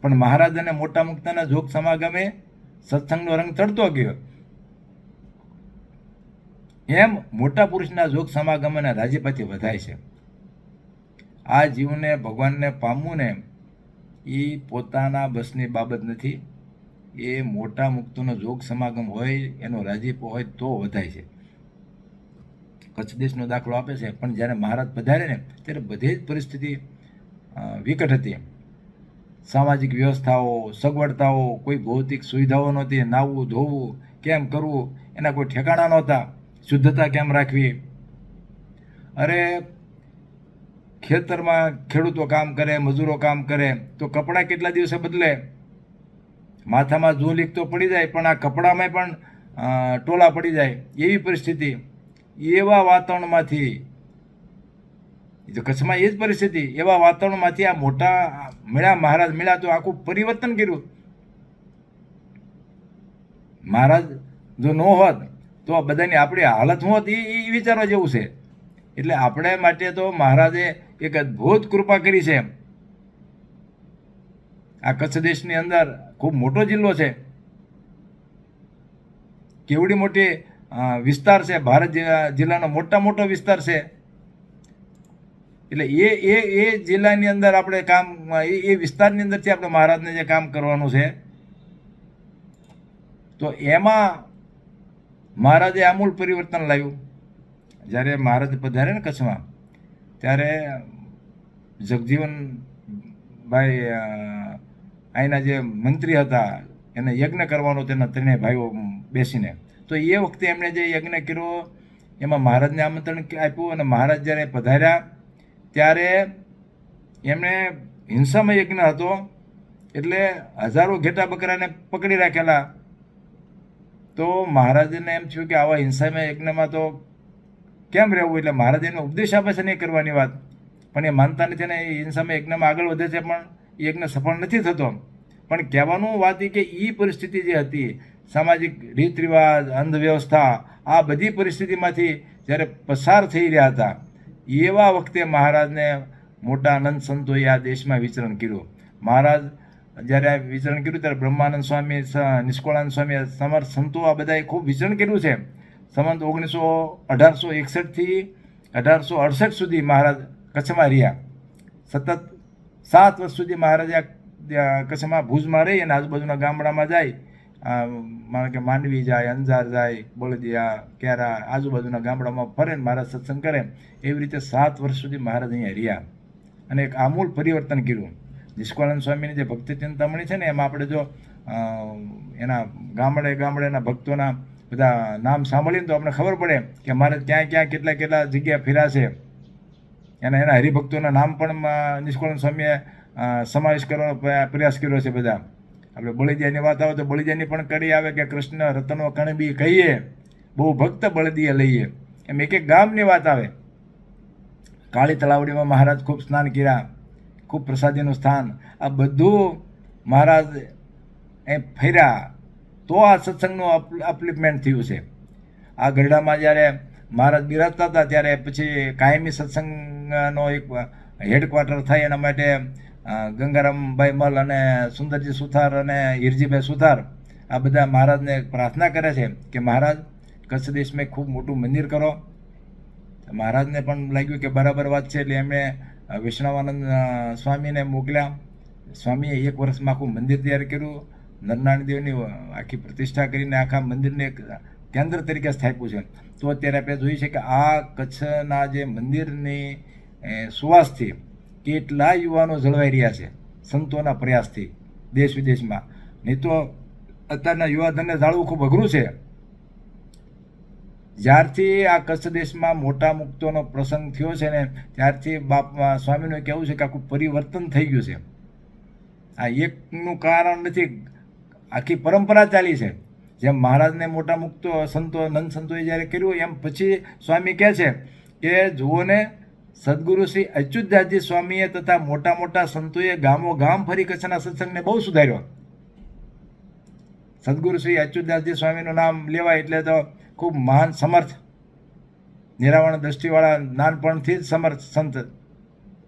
પણ મહારાજ અને મોટા મુક્તાના જોગ સમાગમે સત્સંગનો રંગ ચડતો ગયો. એમ મોટા પુરુષના જોગ સમાગમ અને રાજીપાથી વધાય છે. આ જીવને ભગવાનને પામવું ને એ પોતાના બસની બાબત નથી. એ મોટા મુક્તોનો જોગ સમાગમ હોય, એનો રાજીપો હોય તો વધાય છે. કચ્છ દેશનો દાખલો આપે છે. પણ જ્યારે મહારાજ પધારે ને ત્યારે બધી જ પરિસ્થિતિ વિકટ હતી. સામાજિક વ્યવસ્થાઓ, સગવડતાઓ, કોઈ ભૌતિક સુવિધાઓ નહોતી. નાહવું ધોવું કેમ કરવું એના કોઈ ઠેકાણા નહોતા. શુદ્ધતા કેમ રાખવી. અરે ખેતરમાં ખેડૂતો કામ કરે, મજૂરો કામ કરે તો કપડાં કેટલા દિવસે બદલે. માથામાં જૂલીક તો પડી જાય પણ આ કપડામાં પણ ટોલા પડી જાય એવી પરિસ્થિતિ. એવા વાતાવરણમાંથી જો કચ્છમાં એ જ પરિસ્થિતિ, એવા વાતાવરણમાંથી આ મોટા મળ્યા મહારાજ મળ્યા તો આખું પરિવર્તન કર્યું. મહારાજ જો ન હોત તો આ બધાની આપણી હાલત હોત એ વિચારવા જેવું છે. એટલે આપણે માટે તો મહારાજે એક અદ્ભુત કૃપા કરી છે. આ કચ્છ દેશની અંદર ખૂબ મોટો જિલ્લો છે, કેવડી મોટી વિસ્તાર છે, ભારત જિલ્લાનો મોટો વિસ્તાર છે. એટલે એ જિલ્લાની અંદર આપણે કામ એ વિસ્તારની અંદરથી આપણે મહારાજને જે કામ કરવાનું છે તો એમાં મહારાજે આમૂલ પરિવર્તન લાવ્યું. જ્યારે મહારાજ પધારે ને કચ્છમાં ત્યારે જગજીવનભાઈ અહીંના જે મંત્રી હતા એને યજ્ઞ કરવાનો તેના ત્રણેય ભાઈઓ બેસીને. તો એ વખતે એમણે જે યજ્ઞ કર્યો એમાં મહારાજને આમંત્રણ આપ્યું. અને મહારાજ જ્યારે પધાર્યા ત્યારે એમણે હિંસામય યજ્ઞ હતો એટલે હજારો ઘેટા બકરાને પકડી રાખેલા. તો મહારાજને એમ થયું કે આવા હિંસામય યજ્ઞમાં તો કેમ રહેવું, એટલે મહારાજ એનો ઉપદેશ આપે છે નહીં કરવાની વાત, પણ એ માનતા નથી ને એ હિંસામય યજ્ઞમાં આગળ વધે છે, પણ એ યજ્ઞ સફળ નથી થતો. પણ કહેવાનું વાત એ કે એ પરિસ્થિતિ જે હતી, સામાજિક રીત રિવાજ, અંધવ્યવસ્થા, આ બધી પરિસ્થિતિમાંથી જ્યારે પસાર થઈ રહ્યા હતા, એવા વખતે મહારાજને મોટા આનંદ સંતોએ આ દેશમાં વિચરણ કર્યું. મહારાજ જ્યારે આ વિચરણ કર્યું ત્યારે બ્રહ્માનંદ સ્વામી, નિષ્કળાનંદ સ્વામી, સમર્થ સંતો આ બધાએ ખૂબ વિચરણ કર્યું છે. સંવંત 1861થી 1868 સુધી મહારાજ કચ્છમાં રહ્યા. સતત 7 વર્ષ સુધી મહારાજ કચ્છમાં ભુજમાં રહી અને આજુબાજુના ગામડામાં જાય, માનો કે માંડવી જાય, અંજાર જાય, બળદિયા, કેરા, આજુબાજુના ગામડામાં ફરે ને મહારાજ સત્સંગ કરે. એવી રીતે 7 વર્ષ સુધી મહારાજ અહીંયા રહ્યા અને એક આમૂલ પરિવર્તન કર્યું. નિષ્કળાનંદ સ્વામીની જે ભક્તિ ચિંતામણી છે ને, એમાં આપણે જો એના ગામડેના ભક્તોના બધા નામ સાંભળીને તો આપણે ખબર પડે કે મહારાજ ક્યાં કેટલા જગ્યા ફેર્યા છે. એના હરિભક્તોના નામ પણ નિષ્કળાનંદ સ્વામીએ સમાવેશ કરવાનો પ્રયાસ કર્યો છે. બધા આપણે બળદિયાની વાત આવે તો બળદિયાની પણ કડી આવે કે કૃષ્ણ રતનો કણબી કહીએ, બહુ ભક્ત બળદિયા લઈએ, એમ એક ગામની વાત આવે. કાળી તલાવડીમાં મહારાજ ખૂબ સ્નાન કર્યા, ખૂબ પ્રસાદીનું સ્થાન, આ બધું મહારાજ એ ફર્યા તો આ સત્સંગનું અપલિફમેન્ટ થયું છે. આ ગરડામાં જ્યારે મહારાજ બિરાજતા હતા ત્યારે પછી કાયમી સત્સંગનો એક હેડક્વાર્ટર થાય એના માટે ગંગારામભાઈ મલ અને સુંદરજી સુથાર અને હિરજીભાઈ સુથાર આ બધા મહારાજને પ્રાર્થના કરે છે કે મહારાજ કચ્છ દેશમાં ખૂબ મોટું મંદિર કરો. મહારાજને પણ લાગ્યું કે બરાબર વાત છે, એટલે એમણે વૈષ્ણવાનંદ સ્વામીને મોકલ્યા. સ્વામીએ 1 વર્ષમાં આખું મંદિર તૈયાર કર્યું. નરનારાયણ દેવની આખી પ્રતિષ્ઠા કરીને આખા મંદિરને એક કેન્દ્ર તરીકે સ્થાપ્યું છે. તો અત્યારે આપણે જોઈએ છે કે આ કચ્છના જે મંદિરની સુવાસથી કેટલા યુવાનો જળવાઈ રહ્યા છે સંતોના પ્રયાસથી દેશ વિદેશમાં. નહીં તો અત્યારના યુવાધનને જાળવું ખૂબ અઘરું છે. જ્યારથી આ કચ્છ દેશમાં મોટા મુક્તોનો પ્રસંગ થયો છે ને, ત્યારથી સ્વામીનું કહેવું છે કે આખું પરિવર્તન થઈ ગયું છે. આ એકનું કારણ નથી, આખી પરંપરા ચાલી છે. જેમ મહારાજને મોટા મુક્તો સંતો નંદ સંતોએ જ્યારે કર્યું, એમ પછી સ્વામી કહે છે કે જુઓને, સદગુરુ શ્રી અચ્યુતદાસજી સ્વામીએ તથા મોટા સંતોએ ગામો ગામ ફરી કચ્છના સત્સંગને બહુ સુધાર્યો. સદગુરુ શ્રી અચ્યુતદાસજી સ્વામીનું નામ લેવાય એટલે તો ખૂબ મહાન સમર્થ, નિરાવણ દ્રષ્ટિવાળા, નાનપણથી જ સમર્થ સંત,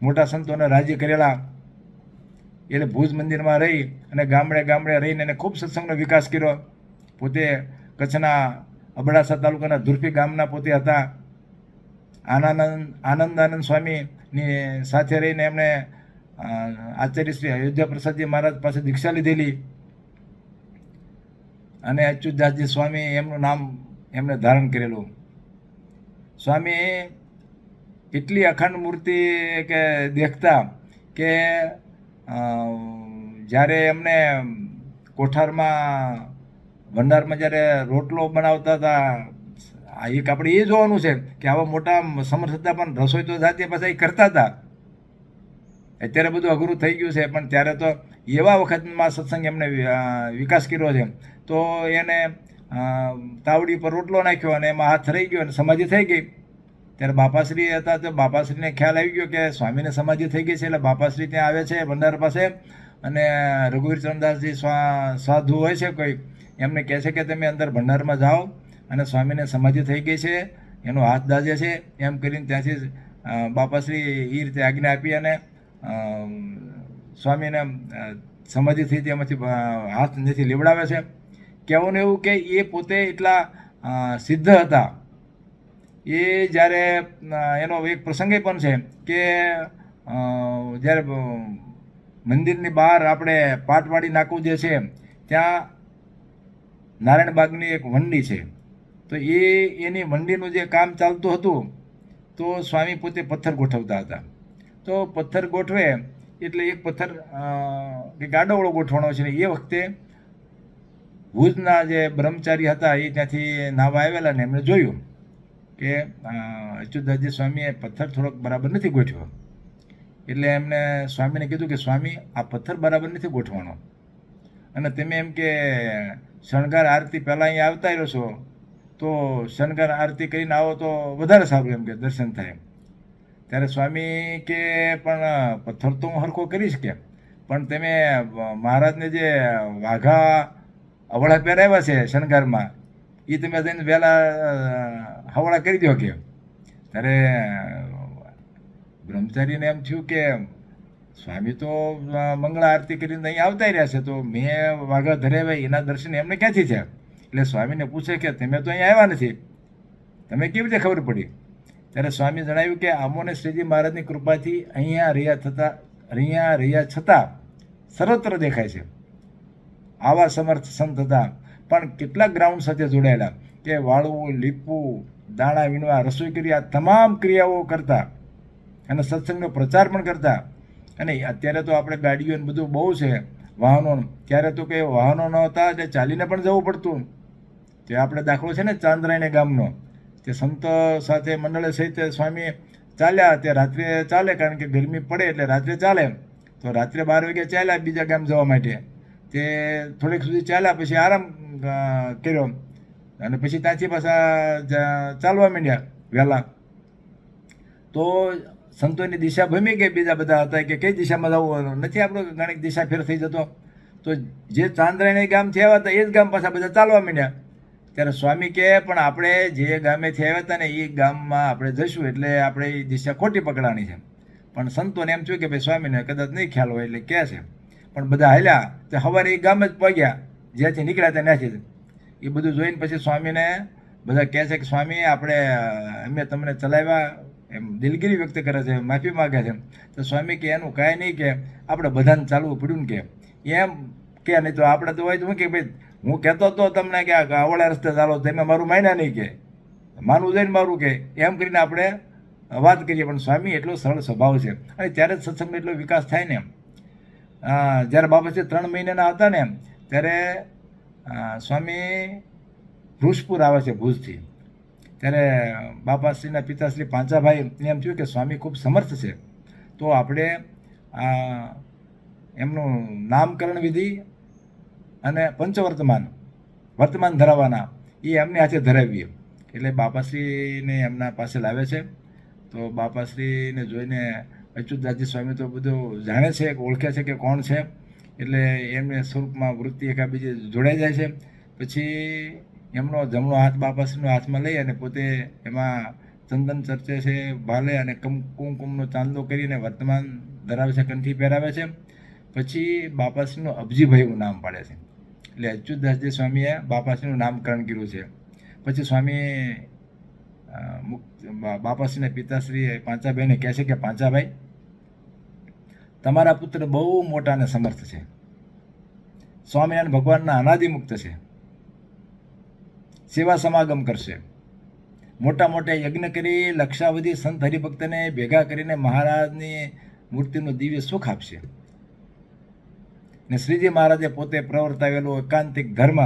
મોટા સંતોને રાજી કરેલા. એટલે ભુજ મંદિરમાં રહી અને ગામડે રહીને એને ખૂબ સત્સંગનો વિકાસ કર્યો. પોતે કચ્છના અબડાસા તાલુકાના ધુરફી ગામના પોતે હતા. આનંદાનંદ સ્વામીની સાથે રહીને એમણે આચાર્ય શ્રી અયોધ્યા પ્રસાદજી મહારાજ પાસે દીક્ષા લીધેલી અને અચ્યુતદાસજી સ્વામી એમનું નામ એમણે ધારણ કરેલું. સ્વામી એટલી અખંડ મૂર્તિ કે દેખતા કે જ્યારે એમને કોઠારમાં ભંડારમાં જ્યારે રોટલો બનાવતા હતા, એક આપણે એ જોવાનું છે કે આવા મોટા સમર્થ હતા પણ રસોઈ તો જાતે પાછા એ કરતા હતા. અત્યારે બધું અઘરું થઈ ગયું છે, પણ ત્યારે તો એવા વખતમાં સત્સંગ એમને વિકાસ કર્યો છે. તો એને તાવડી પર રોટલો નાખ્યો અને એમાં હાથ રહી ગયો અને સમાધિ થઈ ગઈ. ત્યારે બાપાશ્રી હતા તો બાપાશ્રીને ખ્યાલ આવી ગયો કે સ્વામીને સમાધિ થઈ ગઈ છે. એટલે બાપાશ્રી ત્યાં આવે છે ભંડાર પાસે અને રઘુવીર ચરણદાસજી સાધુ હોય છે કોઈ, એમને કહે છે કે તમે અંદર ભંડારમાં જાઓ અને સ્વામીને સમાધિ થઈ ગઈ છે, એનો હાથ દાજે છે, એમ કરીને ત્યાંથી બાપાશ્રી એ રીતે આજ્ઞા આપી અને સ્વામીને સમાધિ થઈ તેમાંથી હાથ નથી લેવડાવે છે. કહેવાનું એવું કે એ પોતે એટલા સિદ્ધ હતા. એ જ્યારે એનો એક પ્રસંગ પણ છે કે જ્યારે મંદિરની બહાર આપણે પાટવાડી નાકું જે છે ત્યાં નારાયણબાગની એક વંડી છે. તો એની વંડીનું જે કામ ચાલતું હતું તો સ્વામી પોતે પથ્થર ગોઠવતા હતા. તો પથ્થર ગોઠવે એટલે એક પથ્થર કે ગાડોવાળો ગોઠવણો છે. એ વખતે ભુજના જે બ્રહ્મચારી હતા એ ત્યાંથી નાવા આવેલા ને એમણે જોયું કે અચ્યુતદાસજી સ્વામીએ પથ્થર થોડોક બરાબર નથી ગોઠવ્યો. એટલે એમને સ્વામીને કીધું કે સ્વામી આ પથ્થર બરાબર નથી ગોઠવાનો, અને તમે એમ કે શણગાર આરતી પહેલાં અહીંયા આવતા રહ્યો છો તો શણગાર આરતી કરીને આવો તો વધારે સારું એમ કે દર્શન થાય. ત્યારે સ્વામી કે પણ પથ્થર તો હું હરખો કરીશ કે, પણ તમે મહારાજને જે વાઘા અવળા પહેરાવ્યા છે શણગારમાં એ તમે જઈને વહેલા હવળા કરી દો કે. ત્યારે બ્રહ્મચારીને એમ થયું કે સ્વામી તો મંગળા આરતી કરીને અહીં આવતા રહ્યા છે, તો મેં વાઘા ધરાવ્યા એના દર્શન એમને ક્યાંથી છે? એટલે સ્વામીને પૂછે કે તમે તો અહીંયા આવ્યા નથી, તમે કેવી રીતે ખબર પડી? ત્યારે સ્વામી જણાવ્યું કે આમોને શ્રીજી મહારાજની કૃપાથી અહીંયા રહ્યા છતાં સર્વત્ર દેખાય છે. આવા સમર્થ સંત હતા, પણ કેટલાક ગ્રાઉન્ડ સાથે જોડાયેલા કે વાળવું, લીપવું, દાણા વીણવા, રસોઈ કરી, આ તમામ ક્રિયાઓ કરતા અને સત્સંગનો પ્રચાર પણ કરતા. અને અત્યારે તો આપણે ગાડીઓ ને બધું બહુ છે, વાહનો. ત્યારે તો કંઈ વાહનો ન હતા એટલે ચાલીને પણ જવું પડતું. તે આપણે દાખલો છે ને ચાંદ્રાયણ ગામનો, તે સંત સાથે મંડળ સહિત સ્વામી ચાલ્યા. તે રાત્રે ચાલે, કારણ કે ગરમી પડે એટલે રાત્રે ચાલે. તો રાત્રે 12 વાગે ચાલ્યા બીજા ગામ જવા માટે. તે થોડીક સુધી ચાલ્યા, પછી આરામ કર્યો અને પછી ત્યાંથી પાછા ચાલવા માંડ્યા વહેલા. તો સંતોની દિશા ભમી ગઈ. બીજા બધા હતા કે કઈ દિશામાં જવું, નથી આપણો ઘણી દિશા ફેર થઈ જતો. તો જે ચાંદ્રાયણ ગામથી આવ્યા હતા એ જ ગામ પાછા બધા ચાલવા માંડ્યા. ત્યારે સ્વામી કહે પણ આપણે જે ગામેથી આવ્યા હતા ને એ ગામમાં આપણે જઈશું એટલે આપણે એ દિશા ખોટી પકડાણી છે. પણ સંતોને એમ થયું કે ભાઈ સ્વામીને કદાચ નહીં ખ્યાલ હોય એટલે કહે છે. પણ બધા હાલ્યા તો સવારે એ ગામ જ પહોંચ્યા જ્યાંથી નીકળ્યા ત્યાંથી. એ બધું જોઈને પછી સ્વામીને બધા કહે છે કે સ્વામી અમે તમને ચલાવ્યા, એમ દિલગીરી વ્યક્ત કરે છે, માફી માગે છે. તો સ્વામી કે એનું કાંઈ નહીં, કે આપણે બધાને ચાલવું પડ્યું ને કે એમ કે નહીં તો આપણે તો હોય તો હું કે ભાઈ હું કહેતો હતો તમને કે આવડા રસ્તે ચાલો, તમે મારું માન્યા નહીં, કે માનવું જોઈને મારું કે એમ કરીને આપણે વાત કરીએ. પણ સ્વામી એટલો સરળ સ્વભાવ છે અને ત્યારે જ સત્સંગનો એટલો વિકાસ થાય ને. જ્યારે બાબાશ્રી 3 મહિનાના હતા ને ત્યારે સ્વામી ભૃષપુર આવે છે ભુજથી. ત્યારે બાપાશ્રીના પિતાશ્રી પાંચાભાઈને એમ થયું કે સ્વામી ખૂબ સમર્થ છે, તો આપણે એમનું નામકરણ વિધિ અને વર્તમાન ધરાવવાના એ એમની હાથે ધરાવીએ. એટલે બાપાશ્રીને એમના પાસે લાવે છે. તો બાપાશ્રીને જોઈને અચ્યુતદાસજી સ્વામી તો બધું જાણે છે, ઓળખે છે કે કોણ છે. એટલે એમને સ્વરૂપમાં વૃત્તિ એકાબીજે જોડાઈ જાય છે. પછી એમનો જમણો હાથ બાપાશ્રીનો હાથમાં લઈ અને પોતે એમાં ચંદન ચર્ચે છે, ભાલે અને કુમકુમનો ચાંદલો કરીને વર્તમાન ધરાવે છે, કંઠી પહેરાવે છે. પછી બાપાશ્રીનું અબજીભાઈનું નામ પાડે છે. એટલે અચ્યુતદાસજી સ્વામીએ બાપાશ્રીનું નામકરણ કર્યું છે. પછી સ્વામી બાપાશ્રીના પિતાશ્રી પાંચાભાઈને કહે છે કે પાંચાભાઈ, તમારા પુત્ર બહુ મોટા અને સમર્થ છે, સ્વામિનારાયણ ભગવાનના અનાદિમુક્ત છે, સેવા સમાગમ કરશે, મોટા મોટા યજ્ઞ કરી લક્ષાવધિ સંત હરિભક્તને ભેગા કરીને મહારાજની મૂર્તિનું દિવ્ય સુખ આપશે. ને શ્રીજી મહારાજે પોતે પ્રવર્તાવેલો એકાંતિક ધર્મ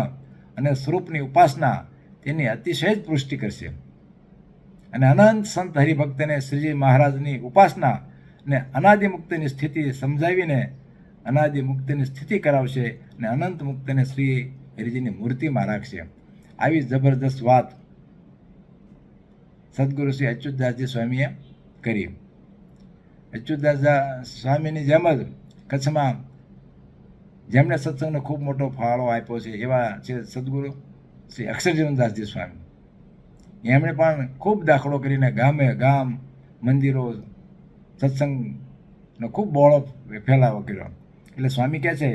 અને સ્વરૂપની ઉપાસના તેની અતિશય જ પુષ્ટિ કરશે. અને અનંત સંત હરિભક્તને શ્રીજી મહારાજની ઉપાસના ને અનાદિમુક્તની સ્થિતિ સમજાવીને અનાદિમુક્તની સ્થિતિ કરાવશે અને અનંત મુક્તને શ્રી હરિજીની મૂર્તિમાં રાખશે. આવી જબરદસ્ત વાત સદગુરુ શ્રી અચ્યુતદાસજી સ્વામીએ કરી. અચ્યુતદાસ સ્વામીની જેમ જ કચ્છમાં જેમણે સત્સંગનો ખૂબ મોટો ફાળો આપ્યો છે એવા છે સદગુરુ શ્રી અક્ષરજીવનદાસજી સ્વામી. એમણે પણ ખૂબ દાખલો કરીને ગામે ગામ મંદિરો સત્સંગનો ખૂબ બહોળો ફેલાવો કર્યો. એટલે સ્વામી કહે છે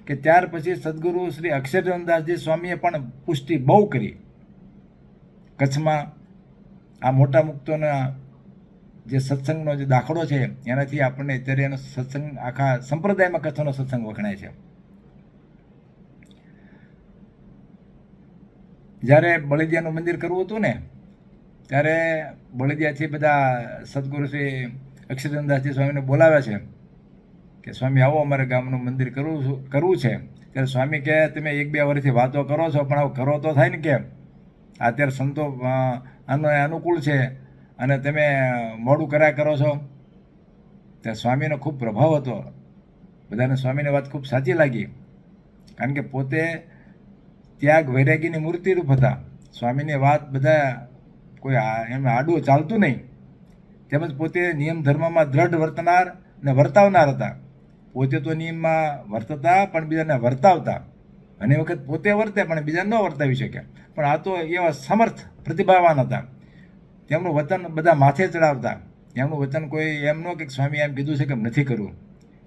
કે ત્યાર પછી સદગુરુ શ્રી અક્ષરજીવનદાસજી સ્વામીએ પણ પુષ્ટિ બહુ કરી. કચ્છમાં આ મોટા મુક્તોના જે સત્સંગનો જે દાખલો છે એનાથી આપણને અત્યારે એનો સત્સંગ આખા સંપ્રદાયમાં કચ્છનો સત્સંગ વખણાય છે. જ્યારે બળદિયાનું મંદિર કરવું હતું ને ત્યારે બળદિયાથી બધા સદગુરુ શ્રી અક્ષરચંદાસજી સ્વામીને બોલાવ્યા છે કે સ્વામી આવો અમારે ગામનું મંદિર કરવું છે. ત્યારે સ્વામી કહે તમે 1-2 વર્ષથી વાતો કરો છો પણ આવું કરો તો થાય ને, કેમ અત્યારે સંતો આનો અનુકૂળ છે અને તમે મોડું કર્યા કરો છો. ત્યાં સ્વામીનો ખૂબ પ્રભાવ હતો. બધાને સ્વામીની વાત ખૂબ સાચી લાગી, કારણ કે પોતે ત્યાગ વૈરાગીની મૂર્તિરૂપ હતા. સ્વામીની વાત બધા કોઈ એમ આડું ચાલતું નહીં, તેમજ પોતે નિયમ ધર્મમાં દ્રઢ વર્તનાર ને વર્તાવનાર હતા. પોતે તો નિયમમાં વર્તતા પણ બીજાને વર્તાવતા. ઘણી વખત પોતે વર્તે પણ બીજા ન વર્તાવી શક્યા, પણ આ તો એવા સમર્થ પ્રતિભાવાન હતા. તેમનું વચન બધા માથે ચડાવતા. એમનું વચન કોઈ એમ ન કે સ્વામી એમ કીધું છે કે નથી કરવું.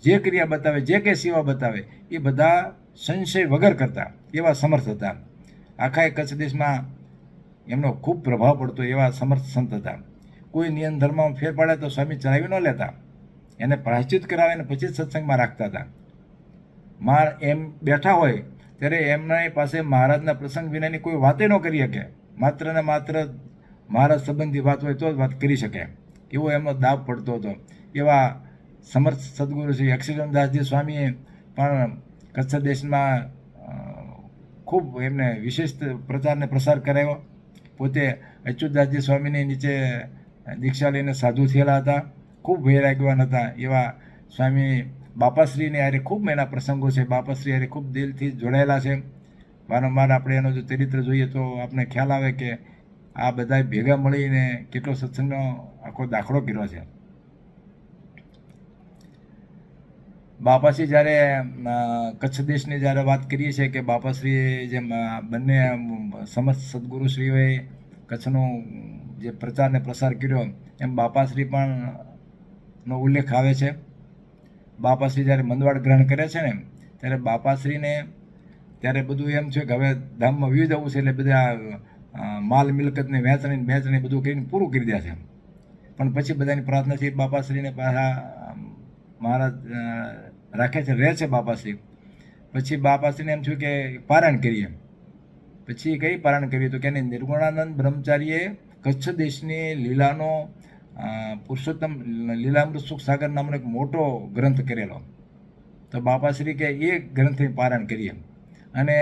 જે ક્રિયા બતાવે, જે કંઈ સેવા બતાવે એ બધા સંશય વગર કરતા, એવા સમર્થ હતા. આખા કચ્છ દેશમાં એમનો ખૂબ પ્રભાવ પડતો એવા સમર્થ સંત હતા. કોઈ નિયમ ધર્મમાં ફેર પાડે તો સ્વામી ચલાવી ન લેતા, એને પ્રાયશ્ચિત કરાવીને પછી જ સત્સંગમાં રાખતા હતા. એમ બેઠા હોય ત્યારે એમના પાસે મહારાજના પ્રસંગ વિનાની કોઈ વાતે ન કરી શકે. માત્ર ને માત્ર મહારાજ સંબંધી વાત હોય તો જ વાત કરી શકે, એવો એમનો દાવ પડતો હતો. એવા સમર્થ સદગુરુ શ્રી અક્ષરદાસજી સ્વામીએ પણ કચ્છ દેશમાં ખૂબ એમને વિશેષ પ્રચાર ને પ્રસાર કરાવ્યો. પોતે અચ્યુતદાસજી સ્વામીની નીચે દીક્ષા લઈને સાધુ થયેલા હતા, ખૂબ વૈરાગ્યવાન હતા. એવા સ્વામી બાપાશ્રીને હારે ખૂબ એના પ્રસંગો છે. બાપાશ્રી હારે ખૂબ દિલથી જોડાયેલા છે. વારંવાર આપણે એનો જો ચરિત્ર જોઈએ તો આપણે ખ્યાલ આવે કે આ બધા ભેગા મળીને કેટલો સત્સંગનો આખો દાખલો કર્યો છે. બાપાશ્રી જ્યારે કચ્છ દેશની જ્યારે વાત કરીએ છીએ કે બાપાશ્રી જેમ બંને સમસ્ત સદગુરુશ્રીઓએ કચ્છનો જે પ્રચાર ને પ્રસાર કર્યો, એમ બાપાશ્રી પણ નો ઉલ્લેખ આવે છે. બાપાશ્રી જ્યારે મંદવાડ ગ્રહણ કરે છે ને ત્યારે બાપાશ્રીને ત્યારે બધું એમ છે કે હવે ધામમાં વી જવું છે, એટલે બધા માલ મિલકતને વહેંચણી બધું કરીને પૂરું કરી દે છે. પણ પછી બધાની પ્રાર્થના છે બાપાશ્રીને પાછા મહારાજ રાખે છે, રહે છે બાપાશ્રી. પછી બાપાશ્રીને એમ થયું કે પારાયણ કરીએ. પછી કઈ પારાયણ કર્યું તો કે નિર્ગુણાનંદ બ્રહ્મચારીએ કચ્છ દેશની લીલાનો પુરુષોત્તમ લીલામૃત સુખ સાગર નામનો એક મોટો ગ્રંથ કરેલો. તો બાપાશ્રી કે એ ગ્રંથની પારાયણ કરીએ. અને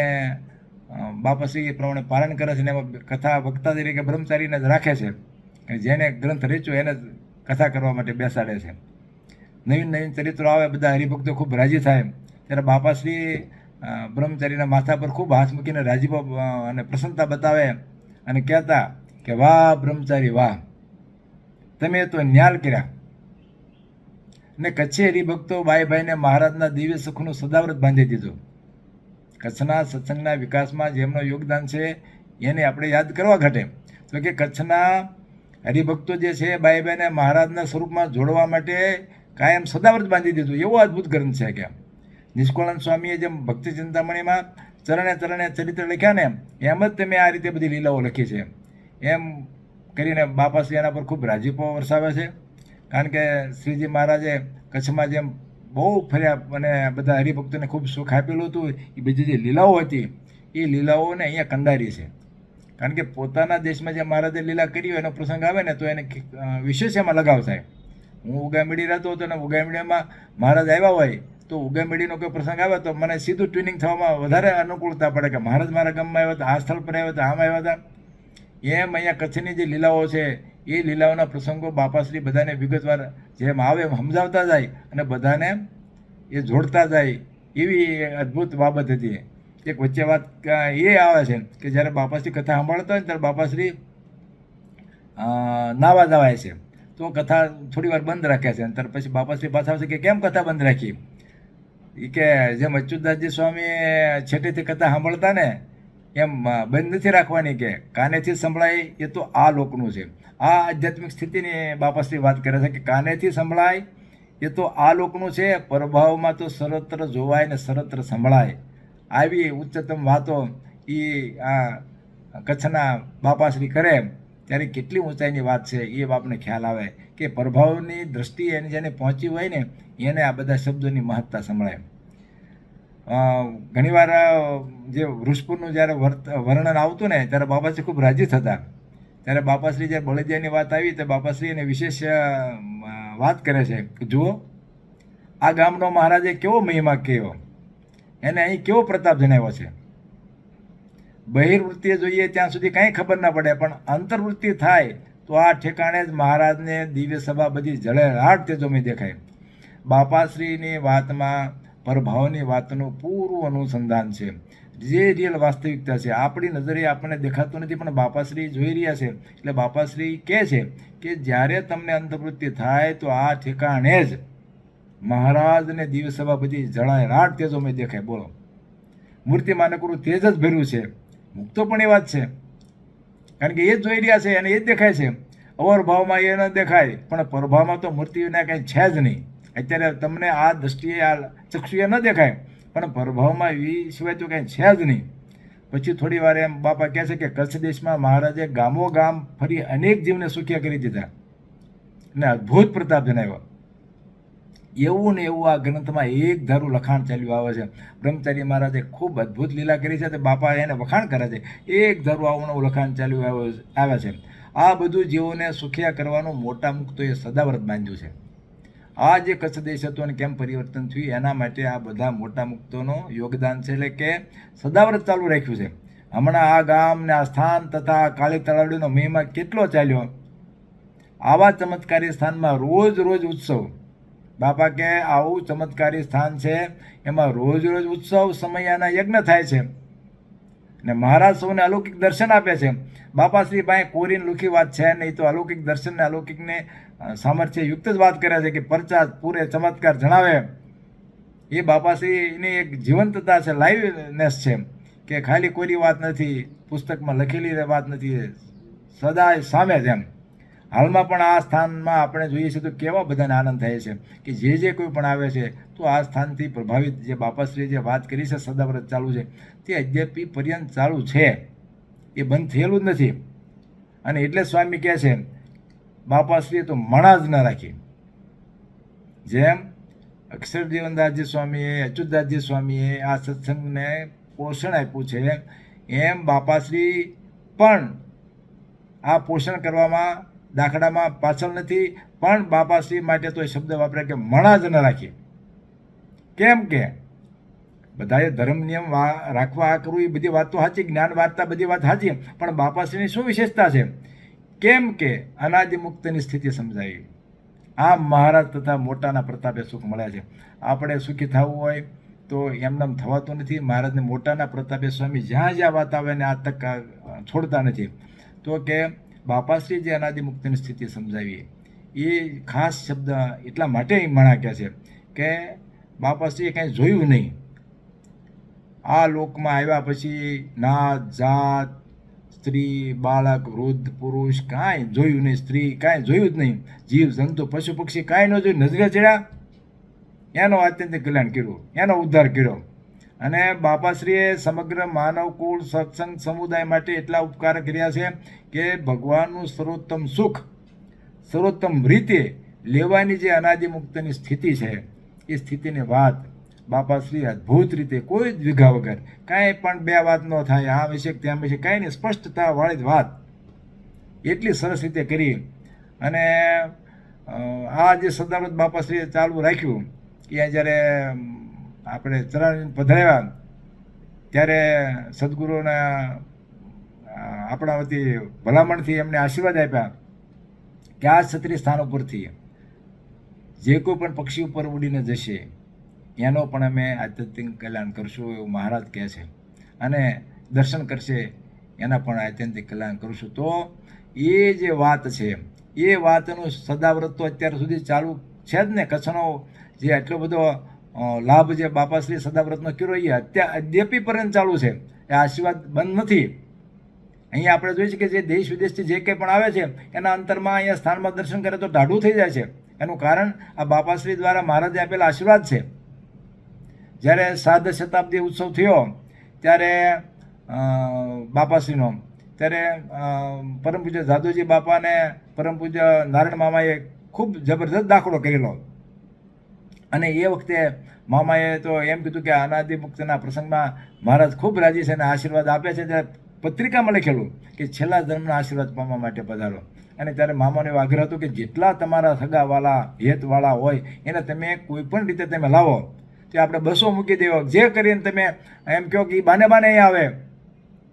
બાપાશ્રી એ પ્રમાણે પારાયણ કરે છે ને એમાં કથા વક્તા તરીકે બ્રહ્મચારીને જ રાખે છે. જેને ગ્રંથ રચ્યો એને જ કથા કરવા માટે બેસાડે છે. નવીન નવીન ચરિત્રો આવે, બધા હરિભક્તો ખૂબ રાજી થાય. ત્યારે બાપાશ્રી બ્રહ્મચારીના માથા પર ખૂબ હાથ મૂકીને રાજીપો અને પ્રસન્નતા બતાવે અને કહેતા કે વાહ બ્રહ્મચારી વાહ, તમે તો ન્યાલ કર્યા. ને કચ્છી હરિભક્તો બાઈભાઈને મહારાજના દિવ્ય સુખનું સદાવ્રત બાંધી દીધું. કચ્છના સત્સંગના વિકાસમાં જેમનું યોગદાન છે એને આપણે યાદ કરવા ઘટે. તો કે કચ્છના હરિભક્તો જે છે બાઈભાઈને મહારાજના સ્વરૂપમાં જોડવા માટે કાયમ સદાવ્રત બાંધી દીધું. એવો અદ્ભુત ગ્રંથ છે કે નિષ્કુળાનંદ સ્વામીએ જેમ ભક્તિ ચિંતામણીમાં ચરણે ચરણે ચરિત્ર લખ્યા ને એમ જ તમે આ રીતે બધી લીલાઓ લખી છે. એમ કરીને બાપાશ્રી એના પર ખૂબ રાજીપો વરસાવે છે. કારણ કે શ્રીજી મહારાજે કચ્છમાં જેમ બહુ ફર્યા અને બધા હરિભક્તોને ખૂબ સુખ આપેલું હતું, એ બધી જે લીલાઓ હતી એ લીલાઓને અહીંયા કંડારી છે. કારણ કે પોતાના દેશમાં જે મહારાજે લીલા કરી હોય એનો પ્રસંગ આવે ને તો એને વિશેષ એમાં લગાવ થાય. હું ઉગામેડી રહેતો હતો ને ઉગામેડીમાં મહારાજ આવ્યા હોય તો ઉગામેડીનો કોઈ પ્રસંગ આવે તો મને સીધું ટ્યુનિંગ થવામાં વધારે અનુકૂળતા પડે કે મહારાજ મારા ગામમાં આવ્યા હતા, આ સ્થળ પર આવ્યા હતા, આમ આવ્યા હતા. એમ અહીંયા કચ્છની જે લીલાઓ છે એ લીલાઓના પ્રસંગો બાપાશ્રી બધાને વિગતવાર જેમ આવે એમ સમજાવતા જાય અને બધાને એ જોડતા જાય. એવી અદ્ભુત બાબત હતી. એક વચ્ચે વાત એ આવે છે કે જ્યારે બાપાશ્રી કથા સાંભળતા હોય ને ત્યારે બાપાશ્રી નાવા જવાય છે તો કથા થોડી વાર બંધ રાખે છે. અને ત્યાર પછી બાપાશ્રી પાછા આવશે કે કેમ કથા બંધ રાખી? એ કે જેમ અચ્યુતદાસજી સ્વામી છેટેથી કથા સાંભળતા ને એમ બંધ નથી રાખવાની, કે કાનેથી સંભળાય એ તો આ લોકનું છે. આ આધ્યાત્મિક સ્થિતિની બાપાશ્રી વાત કરે છે કે કાનેથી સંભળાય એ તો આ લોકનું છે, પ્રભાવમાં તો સર્વત્ર જોવાય ને સર્વત્ર સંભળાય. આવી ઉચ્ચતમ વાતો એ આ કચ્છના બાપાશ્રી કરે ત્યારે કેટલી ઊંચાઈની વાત છે એ બાપને ખ્યાલ આવે કે પ્રભાવની દ્રષ્ટિએ એને જેને પહોંચી હોય ને એને આ બધા શબ્દોની મહત્તા સંભળાય. ઘણીવાર જે વૃષપુરનું જ્યારે વર્ણન આવતું ને ત્યારે બાપાશ્રી ખૂબ રાજી થતા. ત્યારે બાપાશ્રી જ્યારે બળદિયાની વાત આવી તો બાપાશ્રી એને વિશેષ વાત કરે છે કે જુઓ આ ગામનો મહારાજે કેવો મહિમા કહ્યો, એને અહીં કેવો પ્રતાપ જણાવ્યો છે. બહિર્વૃત્તિએ જોઈએ ત્યાં સુધી કાંઈ ખબર ના પડે, પણ અંતર્વૃત્તિ થાય તો આ ઠેકાણે જ મહારાજને દિવ્ય સભા બધી જળહળાટ તેજોમાં દેખાય. બાપાશ્રીની વાતમાં પ્રભાવની વાતનું પૂરું અનુસંધાન છે. જે રિયલ વાસ્તવિકતા છે આપણી નજરે આપણને દેખાતું નથી, પણ બાપાશ્રી જોઈ રહ્યા છે. એટલે બાપાશ્રી કહે છે કે જ્યારે તમને અંતર્વૃત્તિ થાય તો આ ઠેકાણે જ મહારાજને દિવસભા બધી જળાય રાટ તેજોમય દેખાય. બોલો, મૂર્તિમાં નકરું તેજ જ ભર્યું છે. મુક્તો પણ એ વાત છે, કારણ કે એ જ જોઈ રહ્યા છે અને એ જ દેખાય છે. અવરભાવમાં એ ન દેખાય, પણ પ્રભાવમાં તો મૂર્તિને કંઈ છે જ નહીં. અત્યારે તમને આ દ્રષ્ટિએ આ ચક્ષુએ ન દેખાય, પણ પ્રભાવમાં એ સિવાય તો કંઈ છે જ નહીં. પછી થોડી વાર એમ બાપા કહે છે કે કચ્છ દેશમાં મહારાજે ગામો ગામ ફરી અનેક જીવને સુખ્યા કરી દીધા અને અદ્ભુત પ્રતાપ જણાવ્યો. એવું ને એવું આ ગ્રંથમાં એક ધારું લખાણ ચાલ્યું આવે છે. બ્રહ્મચારી મહારાજે ખૂબ અદ્ભુત લીલા કરી છે, તે બાપા એને વખાણ કરે છે. એક ધારું આવું નવું લખાણ ચાલ્યું આવે છે. આ બધું જીવોને સુખિયા કરવાનું મોટા મુક્તોએ સદાવ્રત બાંધ્યું છે. આ જે કચ્છ દેશ હતો અને કેમ પરિવર્તન થયું એના માટે આ બધા મોટા મુક્તોનું યોગદાન છે, એટલે કે સદાવ્રત ચાલુ રાખ્યું છે. હમણાં આ ગામ ને આ સ્થાન તથા કાળી તળાવડીનો મહિમા કેટલો ચાલ્યો. આવા ચમત્કારી સ્થાનમાં રોજ રોજ ઉત્સવ. બાપા કે આવું ચમત્કારી સ્થાન છે, એમાં રોજ રોજ ઉત્સવ સમયાના યજ્ઞ થાય છે ને મહારાજ સૌને અલૌકિક દર્શન આપે છે. બાપાશ્રી પાસે કોરીને લુખી વાત છે નહીં, તો અલૌકિક દર્શન ને અલૌકિકને સામર્થ્ય યુક્ત જ વાત કરે છે કે પરચા પૂરે ચમત્કાર જણાવે. એ બાપાશ્રીની એક જીવંતતા છે, લાઈવનેસ છે, કે ખાલી કોરી વાત નથી, પુસ્તકમાં લખેલી વાત નથી, સદાય સામે જ એમ. હાલમાં પણ આ સ્થાનમાં આપણે જોઈએ છીએ તો કેવા બધાને આનંદ થાય છે કે જે કોઈ પણ આવે છે તો આ સ્થાનથી પ્રભાવિત. જે બાપાશ્રીએ જે વાત કરી છે સદાવ્રત ચાલુ છે તે અદ્યાપી પર્યંત ચાલુ છે, એ બંધ થયેલું જ નથી. અને એટલે સ્વામી કહે છે બાપાશ્રીએ તો મણા જ ન રાખી. જેમ અક્ષર જીવનદાસજી સ્વામીએ, અચ્યુતદાસજી સ્વામીએ આ સત્સંગને પોષણ આપ્યું છે, એમ બાપાશ્રી પણ આ પોષણ કરવામાં દાખલામાં પાછળ નથી. પણ બાપાશ્રી માટે તો એ શબ્દ વાપરે કે મણા જ ન રાખી. કેમ કે બધાએ ધર્મ નિયમ રાખવા આ કરવું એ બધી વાત તો સાચી, જ્ઞાન વાર્તા બધી વાત સાચી, પણ બાપાશ્રીની શું વિશેષતા છે? કેમ કે અનાદિ મુક્તની સ્થિતિ સમજાવી. આ મહારાજ તથા મોટાના પ્રતાપે સુખ મળે છે. આપણે સુખી થવું હોય તો એમનેમ થવાતું નથી. મહારાજને મોટાના પ્રતાપે સ્વામી જ્યાં જ્યાં વાત આવે ને આ તક છોડતા નથી. તો કે બાપાશ્રી જે અનાદિ મુક્તની સ્થિતિ સમજાવી એ ખાસ શબ્દ એટલા માટે મણા કહે છે કે બાપાશ્રીએ કાંઈ જોયું નહીં. આ લોકમાં આવ્યા પછી નાત જાત, સ્ત્રી બાળક વૃદ્ધ પુરુષ કાંઈ જોયું નહીં, સ્ત્રી કાંઈ જોયું જ નહીં, જીવ જંતુ પશુ પક્ષી કાંઈ ન જોયું. નજરે ચડ્યા એનો આત્યંતિક કલ્યાણ કર્યું, એનો ઉદ્ધાર કર્યો. અને બાપાશ્રીએ સમગ્ર માનવકુળ સત્સંગ સમુદાય માટે એટલા ઉપકાર કર્યા છે કે ભગવાનનું સર્વોત્તમ સુખ સર્વોત્તમ રીતે લેવાની જે અનાદિ મુક્તની સ્થિતિ છે એ સ્થિતિની વાત બાપાશ્રી અદ્ભુત રીતે કોઈ જ વિઘા વગર, કાંઈ પણ બે વાત ન થાય, આ વિશે ત્યાં વિશે કાંઈ નહીં, સ્પષ્ટતાવાળી જ વાત એટલી સરસ રીતે કરી. અને આ જે સદાવ્રત બાપાશ્રીએ ચાલુ રાખ્યું એ જ્યારે આપણે ચરણ પધરાવ્યા ત્યારે સદગુરુના આપણા વતી ભલામણથી એમને આશીર્વાદ આપ્યા કે આ છત્રી સ્થાન ઉપરથી જે કોઈ પણ પક્ષી ઉપર ઉડીને જશે એનો પણ અમે આત્યંતિક કલ્યાણ કરશું એવું મહારાજ કહે છે. અને દર્શન કરશે એના પણ આત્યંતિક કલ્યાણ કરશું. તો એ જે વાત છે એ વાતનું સદાવ્રત તો અત્યાર સુધી ચાલુ છે જ ને. કચ્છનો જે એટલો બધો લાભ જે બાપાશ્રી સદાવ્રતનો કર્યો એ અદ્યાપી પર્યંત ચાલુ છે. એ આશીર્વાદ બંધ નથી. અહીંયા આપણે જોઈએ છીએ કે જે દેશ વિદેશથી જે કંઈ પણ આવે છે એના અંતરમાં અહીંયા સ્થાનમાં દર્શન કરે તો ટાઢું થઈ જાય છે. એનું કારણ આ બાપાશ્રી દ્વારા મહારાજે આપેલા આશીર્વાદ છે. જ્યારે 7 શતાબ્દી ઉત્સવ થયો ત્યારે બાપાશ્રીનો, ત્યારે પરમ પૂજ્ય જાદુજી બાપાને પરમ પૂજ્ય નારાયણ મામાએ ખૂબ જબરદસ્ત દાખલો કરેલો. અને એ વખતે મામાએ તો એમ કીધું કે અનાદિ મુક્તના પ્રસંગમાં મહારાજ ખૂબ રાજી છે અને આશીર્વાદ આપે છે. ત્યારે પત્રિકામાં લખેલું કે છેલ્લા જન્મના આશીર્વાદ પામવા માટે પધારો. અને ત્યારે મામાનો એવો આગ્રહ હતો કે જેટલા તમારા સગાવાલા હેતવાળા હોય એને તમે કોઈ પણ રીતે તમે લાવો. તો આપણે બસો મૂકી દેવો, જે કરીને તમે એમ કહો કે એ બાને અહીં આવે.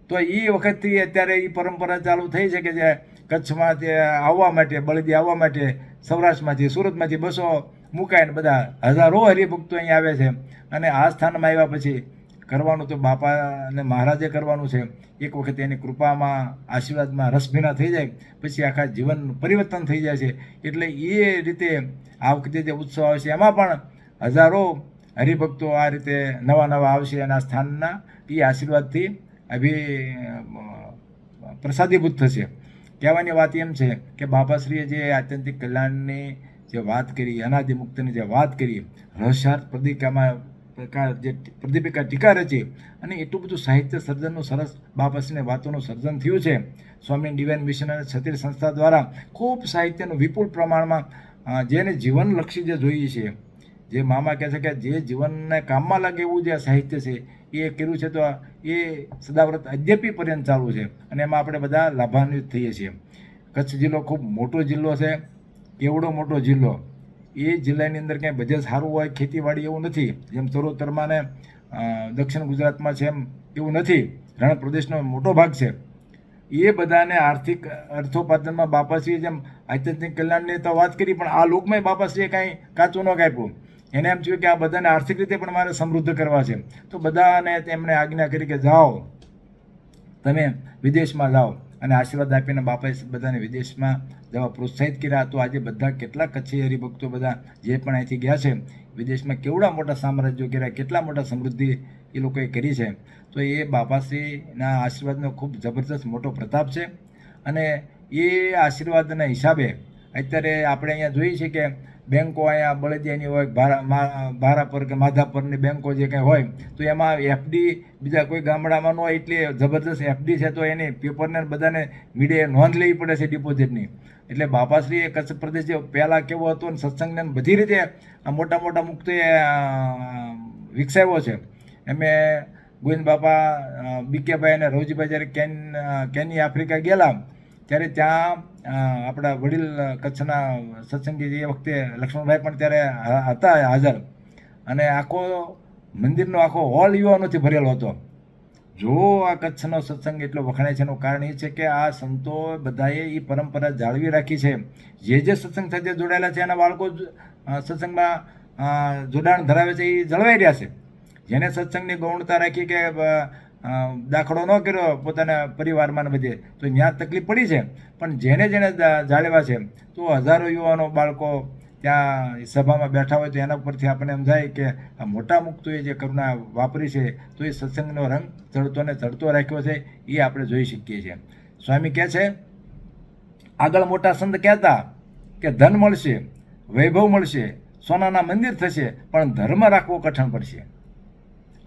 તો એ વખતથી અત્યારે એ પરંપરા ચાલુ થઈ છે કે જે કચ્છમાંથી આવવા માટે, બળદી આવવા માટે સૌરાષ્ટ્રમાંથી સુરતમાંથી બસો મુકાય ને બધા હજારો હરિભક્તો અહીંયા આવે છે. અને આ સ્થાનમાં આવ્યા પછી કરવાનું તો બાપા અને મહારાજે કરવાનું છે. એક વખત એની કૃપામાં આશીર્વાદમાં રસભીના થઈ જાય પછી આખા જીવન પરિવર્તન થઈ જાય છે. એટલે એ રીતે આ વખતે જે ઉત્સવ આવશે એમાં પણ હજારો હરિભક્તો આ રીતે નવા નવા આવશે અને આ સ્થાનના એ આશીર્વાદથી પ્રસાદીભૂત થશે. કહેવાની વાત એમ છે કે બાપાશ્રીએ જે આત્યંતિક કલ્યાણની જે વાત કરી, અનાદિ મુક્તિની જે વાત કરી, રહસ્યાર્થ પ્રદીપિકા ટીકા રચી અને એટલું બધું સાહિત્ય સર્જનનું સરસ બાપાશ્રીની વાતોનું સર્જન થયું છે. સ્વામી ડિવાઇન મિશન અને ક્ષત્રિય સંસ્થા દ્વારા ખૂબ સાહિત્યનું વિપુલ પ્રમાણમાં જેને જીવનલક્ષી જે જોઈએ છે, જે મામા કહે છે કે જે જીવનને કામમાં લાગે એવું જે સાહિત્ય છે એ કર્યું છે, તો એ સદાવ્રત અદ્યપી પર્યંત ચાલુ છે અને એમાં આપણે બધા લાભાન્વિત થઈએ છીએ. કચ્છ જિલ્લો ખૂબ મોટો જિલ્લો છે, કેવડો મોટો જિલ્લો. એ જિલ્લાની અંદર ક્યાંય બજેટ સારું હોય, ખેતીવાડી એવું નથી. જેમ તરોતરમાં ને દક્ષિણ ગુજરાતમાં છે એમ એવું નથી. રણ પ્રદેશનો મોટો ભાગ છે. એ બધાને આર્થિક અર્થોપાર્જનમાં બાપાશ્રીએ જેમ આધ્યાત્મિક કલ્યાણની તો વાત કરી, પણ આ લોકમાં બાપાશ્રીએ કાંઈ કાચું ન કાપ્યું. એને એમ થયું કે આ બધાને આર્થિક રીતે પણ મારે સમૃદ્ધ કરવા છે. તો બધાને તેમણે આજ્ઞા કરી કે જાઓ, તમે વિદેશમાં જાઓ. અને આશીર્વાદ આપીને બાપાએ બધાને વિદેશમાં જવા પ્રોત્સાહિત કર્યા. તો આજે બધા કેટલા કચ્છી હરિભક્તો બધા જે પણ અહીંથી ગયા છે વિદેશમાં, કેવડા મોટા સામ્રાજ્યો કર્યા, કેટલા મોટા સમૃદ્ધિ એ લોકોએ કરી છે. તો એ બાપાશ્રીના આશીર્વાદનો ખૂબ જબરદસ્ત મોટો પ્રતાપ છે. અને એ આશીર્વાદના હિસાબે અત્યારે આપણે અહીંયા જોઈએ છીએ કે બેંકો અહીંયા બળદિયાની હોય, ભારાપર કે માધાપરની બેંકો જે કંઈ હોય, તો એમાં એફડી બીજા કોઈ ગામડામાં ન હોય એટલી જબરદસ્ત એફડી છે. તો એની પેપરને બધાને મીડિયાએ નોંધ લેવી પડે છે ડિપોઝિટની. એટલે બાપાશ્રીએ કચ્છ પ્રદેશ જે પહેલાં કેવો હતો અને સત્સંગને બધી રીતે આ મોટા મોટા મુક્તિ વિકસાવ્યો છે. એમે ગોવિંદ બાપા, બીકેભાઈ અને રવજીભાઈ જ્યારે કેની આફ્રિકા ગયેલા ત્યારે ત્યાં આપણા વડીલ કચ્છના સત્સંગી એ વખતે લક્ષ્મણભાઈ પણ ત્યારે હતા હાજર. અને આખો મંદિરનો આખો હોલ યુવાનોથી ભરેલો હતો. જો આ કચ્છનો સત્સંગ એટલો વખણાય છે એનું કારણ એ છે કે આ સંતો બધાએ એ પરંપરા જાળવી રાખી છે. જે સત્સંગ સાથે જોડાયેલા છે એના બાળકો સત્સંગમાં જોડાણ ધરાવે છે એ જળવાઈ રહ્યા છે. જેને સત્સંગની ગૌણતા રાખી કે દાખલો ન કર્યો પોતાના પરિવારમાં બધે, તો ત્યાં તકલીફ પડી છે. પણ જેને જાળવ્યા છે તો હજારો યુવાનો બાળકો ત્યાં સભામાં બેઠા હોય તો એના ઉપરથી આપણને એમ જાય કે આ મોટા મુક્તોએ જે કરુણા વાપરી છે તો એ સત્સંગનો રંગ ચડતો ને ચડતો રાખ્યો છે એ આપણે જોઈ શકીએ છીએ. સ્વામી કહે છે, આગળ મોટા સંત કહેતા કે ધન મળશે, વૈભવ મળશે, સોનાના મંદિર થશે, પણ ધર્મ રાખવો કઠણ પડશે.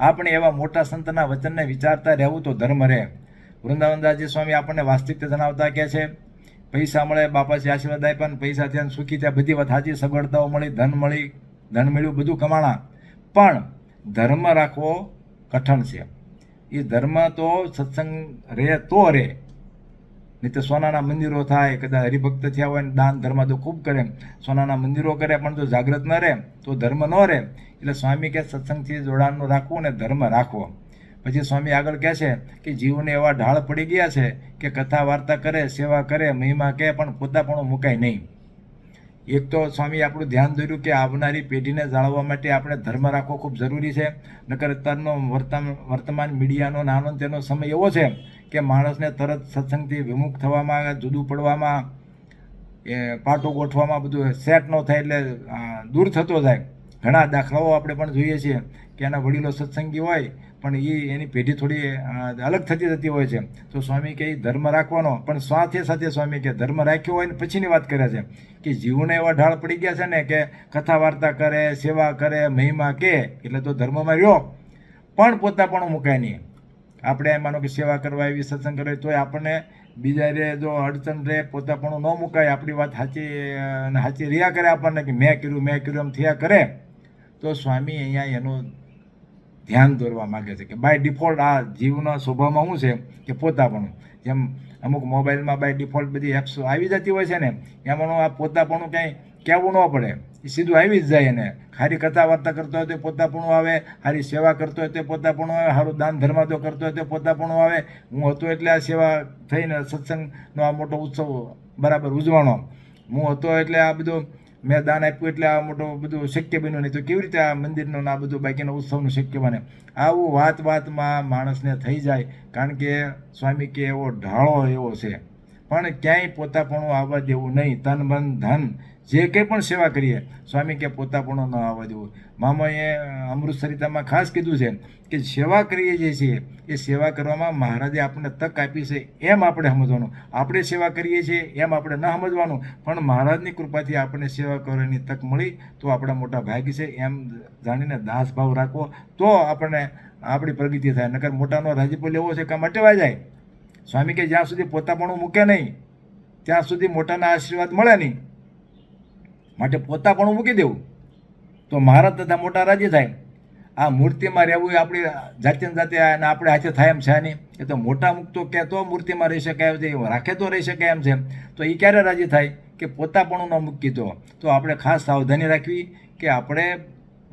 આપણે એવા મોટા સંતના વચનને વિચારતા રહેવું તો ધર્મ રહે. વૃંદાવનદાસજી સ્વામી આપણને વાસ્તવિકતા જણાવતા કહે છે, પૈસા મળે, બાપાજી આશીર્વાદ આપ્યા ને પૈસા થયા સુખી થયા, બધી વાત સાચી, સગવડતાઓ મળી, ધન મળ્યું, બધું કમાણા, પણ ધર્મ રાખવો કઠણ છે. એ ધર્મ તો સત્સંગ રહે તો રહે, નહીં તો સોનાના મંદિરો થાય, કદાચ હરિભક્ત થયા હોય ને દાન ધર્મ તો ખૂબ કરે, સોનાના મંદિરો કરે પણ જો જાગૃત ન રહે તો ધર્મ ન રહે. એટલે સ્વામી કે સત્સંગથી જોડાણનું રાખવું ને ધર્મ રાખવો. પછી સ્વામી આગળ કહે છે કે જીવને એવા ઢાળ પડી ગયા છે કે કથા વાર્તા કરે, સેવા કરે, મહિમા કહે, પણ પોતાપણું મુકાય નહીં. એક તો સ્વામી આપણું ધ્યાન દોર્યું કે આવનારી પેઢીને જાળવવા માટે આપણે ધર્મ રાખવો ખૂબ જરૂરી છે. નકર અત્યારનો વર્તમાન મીડિયાનો નાનો તેનો સમય એવો છે કે માણસને તરત સત્સંગથી વિમુખ થવામાં, જુદું પડવામાં, એ પાટો ગોઠવામાં બધું સેટ ન થાય એટલે દૂર થતો જાય. ઘણા દાખલાઓ આપણે પણ જોઈએ છીએ કે એના વડીલો સત્સંગી હોય પણ એની પેઢી થોડી અલગ થતી હોય છે. તો સ્વામી કહે ધર્મ રાખવાનો, પણ સાથે સાથે સ્વામી કે ધર્મ રાખ્યો હોય ને પછીની વાત કરે છે કે જીવને એવા ઢાળ પડી ગયા છે ને કે કથા વાર્તા કરે, સેવા કરે, મહિમા કે, એટલે તો ધર્મમાં રહ્યો પણ પોતાપણું મુકાય નહીં. આપણે માનો કે સેવા કરવા એવી સત્સંગ કરે તોય આપણને બીજા રે જો અડચણ રહે, પોતાપણું ન મુકાય, આપણી વાત સાચી રહ્યા કરે આપણને કે મેં કર્યું એમ થયા કરે, તો સ્વામી અહીંયા એનું ધ્યાન દોરવા માગે છે કે બાય ડિફોલ્ટ આ જીવના સ્વભાવમાં શું છે કે પોતાપણું. જેમ અમુક મોબાઈલમાં બાય ડિફોલ્ટ બધી એપ્સ આવી જતી હોય છે ને, એમાંનું આ પોતાપણું ક્યાંય કહેવું ન પડે, એ સીધું આવી જ જાય. એને સારી કથા વાર્તા કરતો હોય તો પોતાપણું આવે, સારી સેવા કરતો હોય તો પોતાપણું આવે, સારું દાન ધર્માદો કરતો હોય તો પોતાપણું આવે. હું હતો એટલે આ સેવા થઈને સત્સંગનો આ મોટો ઉત્સવ બરાબર ઉજવાનો, હું હતો એટલે આ બધું મેં દાન આપ્યું એટલે આ મોટો બધું શક્ય બન્યું, નહીં તો કેવી રીતે આ મંદિરનું ને આ બધું બાકીના ઉત્સવનું શક્ય બને? આવું વાતમાં માણસને થઈ જાય, કારણ કે સ્વામી કે એવો ઢાળો એવો છે. પણ ક્યાંય પોતાપણું આવવા દેવું નહીં. તન મન ધન જે કંઈ પણ સેવા કરીએ, સ્વામી કે પોતાપણું ન આવવા દેવું. મામાએ અમૃત સરિતામાં ખાસ કીધું છે કે સેવા કરીએ જે છીએ એ સેવા કરવામાં મહારાજે આપણને તક આપી છે એમ આપણે સમજવાનું. આપણે સેવા કરીએ છીએ એમ આપણે ન સમજવાનું, પણ મહારાજની કૃપાથી આપણને સેવા કરવાની તક મળી તો આપણા મોટા ભાગ્ય છે એમ જાણીને દાસ ભાવ રાખવો, તો આપણને આપણી પ્રગતિ થાય. નકર મોટાનો રાજીપો લેવો છે કામ અટવાઈ જાય. સ્વામી કે જ્યાં સુધી પોતાપણું મૂકે નહીં ત્યાં સુધી મોટાના આશીર્વાદ મળે નહીં. માટે પોતાપણું મૂકી દેવું તો મહારાજ તથા મોટા રાજી થાય. આ મૂર્તિમાં રહેવું એ આપણી જાતે જાતે અને આપણે હાથે થાય એમ છે નહીં. એ તો મોટા મૂકતો કે તો મૂર્તિમાં રહી શકાય છે, રાખે તો રહી શકાય એમ છે. તો એ ક્યારે રાજી થાય કે પોતાપણું ન મૂકી તો આપણે ખાસ સાવધાની રાખવી કે આપણે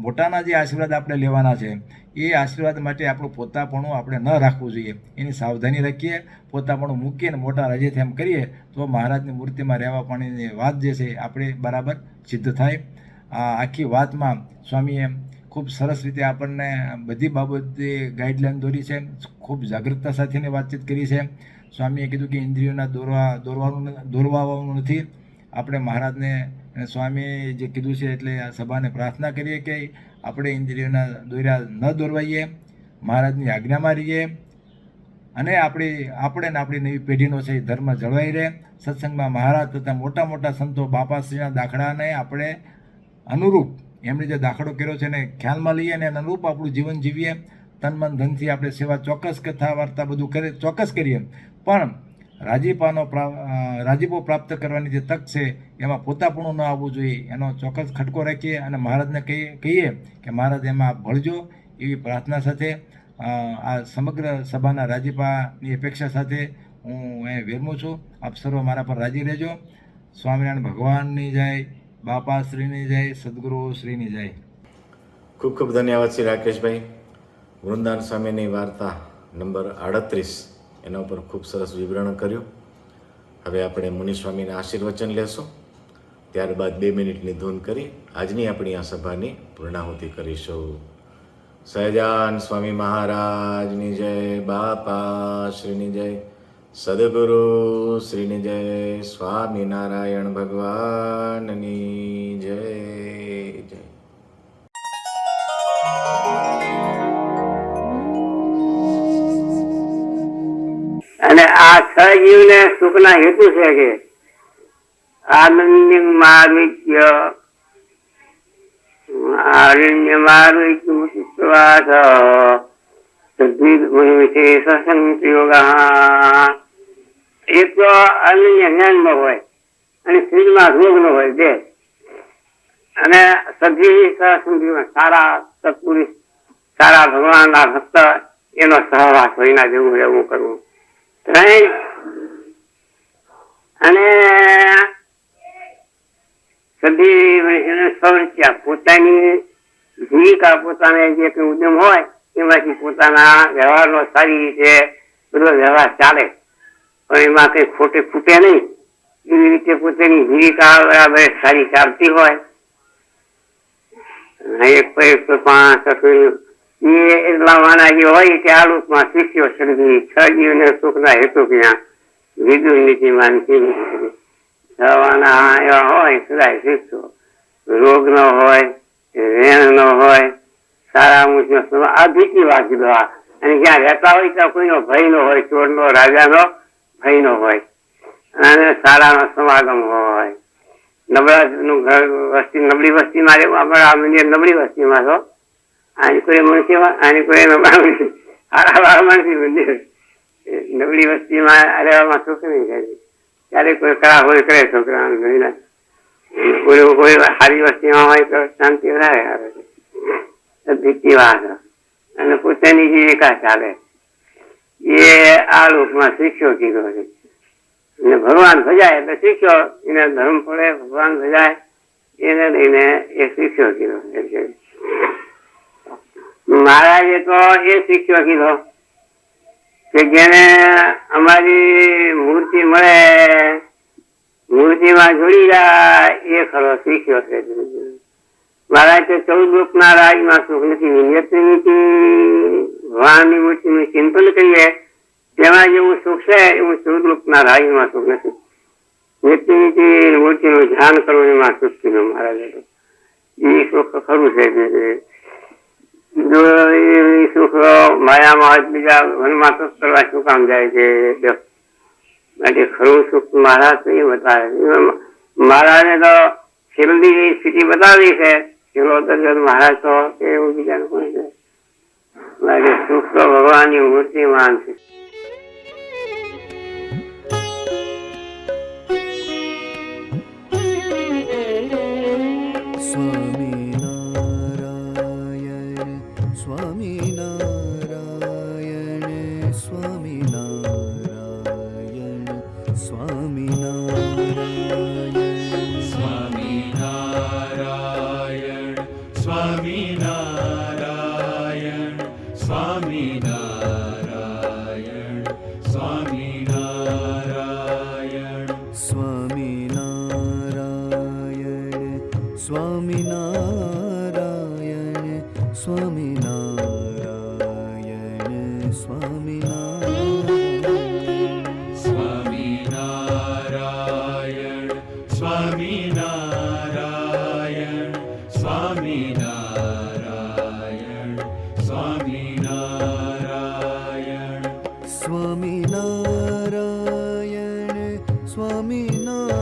મોટાના જે આશીર્વાદ આપણે લેવાના છે એ આશીર્વાદ માટે આપણું પોતાપણું આપણે ન રાખવું જોઈએ. એની સાવધાની રાખીએ, પોતાપણું મૂકીને મોટા રાજી એમ કરીએ તો મહારાજની મૂર્તિમાં રહેવા પાણીની વાત જે છે આપણે બરાબર સિદ્ધ થાય. આ આખી વાતમાં સ્વામીએ ખૂબ સરસ રીતે આપણને બધી બાબતે ગાઈડલાઈન દોરી છે, ખૂબ જાગૃતતા સાથેની વાતચીત કરી છે. સ્વામીએ કીધું કે ઇન્દ્રિયોના દોરવાનું નથી. આપણે મહારાજને અને સ્વામીએ જે કીધું છે એટલે આ સભાને પ્રાર્થના કરીએ કે આપણે ઇન્દ્રિયોના દોર્યા ન દોરવાઈએ, મહારાજની આજ્ઞામાં રહીએ અને આપણે ને આપણી નવી પેઢીનો છે એ ધર્મ જળવાઈ રહે. સત્સંગમાં મહારાજ તથા મોટા મોટા સંતો બાપાશ્રીના દાખલાને આપણે અનુરૂપ એમણે જે દાખલો કર્યો છે એને ખ્યાલમાં લઈએ અને અનુરૂપ આપણું જીવન જીવીએ. તન મન ધનથી આપણે સેવા ચોક્કસ કથા વાર્તા બધું ચોક્કસ કરીએ, પણ રાજીપો પ્રાપ્ત કરવાની જે તક છે એમાં પોતાપણું ન આવવું જોઈએ. એનો ચોક્કસ ખટકો રાખીએ અને મહારાજને કહીએ કે મહારાજ એમાં આપ ભળજો. એવી પ્રાર્થના સાથે આ સમગ્ર સભાના રાજીપાની અપેક્ષા સાથે હું અહીં વિરમું છું. આપ સર્વ મારા પર રાજી રહેજો. સ્વામિનારાયણ ભગવાનની જય, બાપાશ્રીની જય, સદગુરુ શ્રીની જય. ખૂબ ખૂબ ધન્યવાદ શ્રી રાકેશભાઈ. વૃંદાવન સ્વામીની વાર્તા નંબર 38 એના ઉપર ખૂબ સરસ વિવરણ કર્યું. હવે આપણે મુનિ સ્વામીના આશીર્વચન લેશું, ત્યારબાદ 2 મિનિટની ધૂન કરી આજની આપણી આ સભાની પૂર્ણાહુતિ કરીશું. સહજાન સ્વામી મહારાજની જય, બાપા શ્રીની જય, સદગુરુ શ્રીની જય, સ્વામિનારાયણ ભગવાનની જય જય. અને આ છ જીવને સુખના હેતુ છે કે આનંદ મારુક્ય આરણ્ય મારુક્ય મુક્તવાસ વિશેષ સંયોગા. એક તો અનન્ય જ્ઞાન નો હોય અને શરીરમાં રોગ નો હોય બે, અને સભ્ય સારા સત્પુરુષ સારા ભગવાનના ભક્ત એનો સહવાસ હોય, એના જેવું રહેવું કરવું. અને સદી પોતાની ભૂમિકા, પોતાને જે કઈ ઉદ્યમ હોય એમાંથી પોતાના વ્યવહારનો સારી રીતે બધો વ્યવહાર ચાલે, પણ એમાં કઈ ખૂટે નહીં. એવી રીતે પોતાની ભૂમિકા બરાબર સારી ચાલતી હોય. એક એટલા માના જે હોય તે આ લોકમાં શીખ્યો સર્જી છ જીવને સુખના હેતુ ક્યાં વિદુર નીતિમાન થવાના એવા હોય સદાય શીખશો. રોગ નો હોય, રેણ નો હોય, સારા મુજબ આ ભીતી વાંચી દો. અને જ્યાં રહેતા હોય ત્યાં કોઈનો ભય નો હોય, ચોર નો રાજાનો ભય નો હોય, અને સારાનો સમાગમ હોય. નબળા નું ઘર વસ્તી, નબળી વસ્તીમાં રહેવું. આપણે આ મંદિર નબળી વસ્તીમાં છો, આની કોઈ મનસીમાં, આની કોઈ માણસી મંદિર. નબળી વસ્તીમાં રહેવામાં સુખ નહીં થાય. ક્યારેક કોઈ કરા હોય કરે છોકરા, કોઈ સારી વસ્તીમાં હોય તો શાંતિ વધારે આવે છે. ભીતી વાત અને પોતાની જીવિકા ચાલે એ આ લોકમાં શીખ્યો કીધો છે. અને ભગવાન ભજાય એટલે શીખ્યો, એને ધર્મ પડે ભગવાન ભજાય એને લઈને એ શીખ્યો કીધો છે. મહારાજે તો એ શીખ્યો કીધો કે જેને અમારી મૂર્તિ મળે, મૂર્તિમાં એમાં જોડી જાય એ ખરો શીખ્યો છે. મહારાજ કે 14 રૂપના રાજમાં સુખ નથી. નેત્રની વાણની મૂર્તિનું ચિંતન કરીએ તેમાં જેવું સુખ છે એવું 14 રૂપના રાજમાં સુખ નથી. નેત્રની મૂર્તિનું ધ્યાન કરવું એમાં સુખ કીધું મહારાજે. એ સુખ ખરું છે. જો એ સુખ માયામાં બીજા વનમાં તો કરવા શું કામ જાય છે? માટે ખરું સુખ મહારાજ તો એ બતાવે. મહારાજે તો છેલ્લી સ્થિતિ બતાવી છે. છેલ્લો દર્શન મહારાજ તો એવું બીજાનું કોણ છે? માટે સુખ તો ભગવાનની મૂર્તિમાન છે. સ્વામિનારાયણ સ્વામિનારાયણ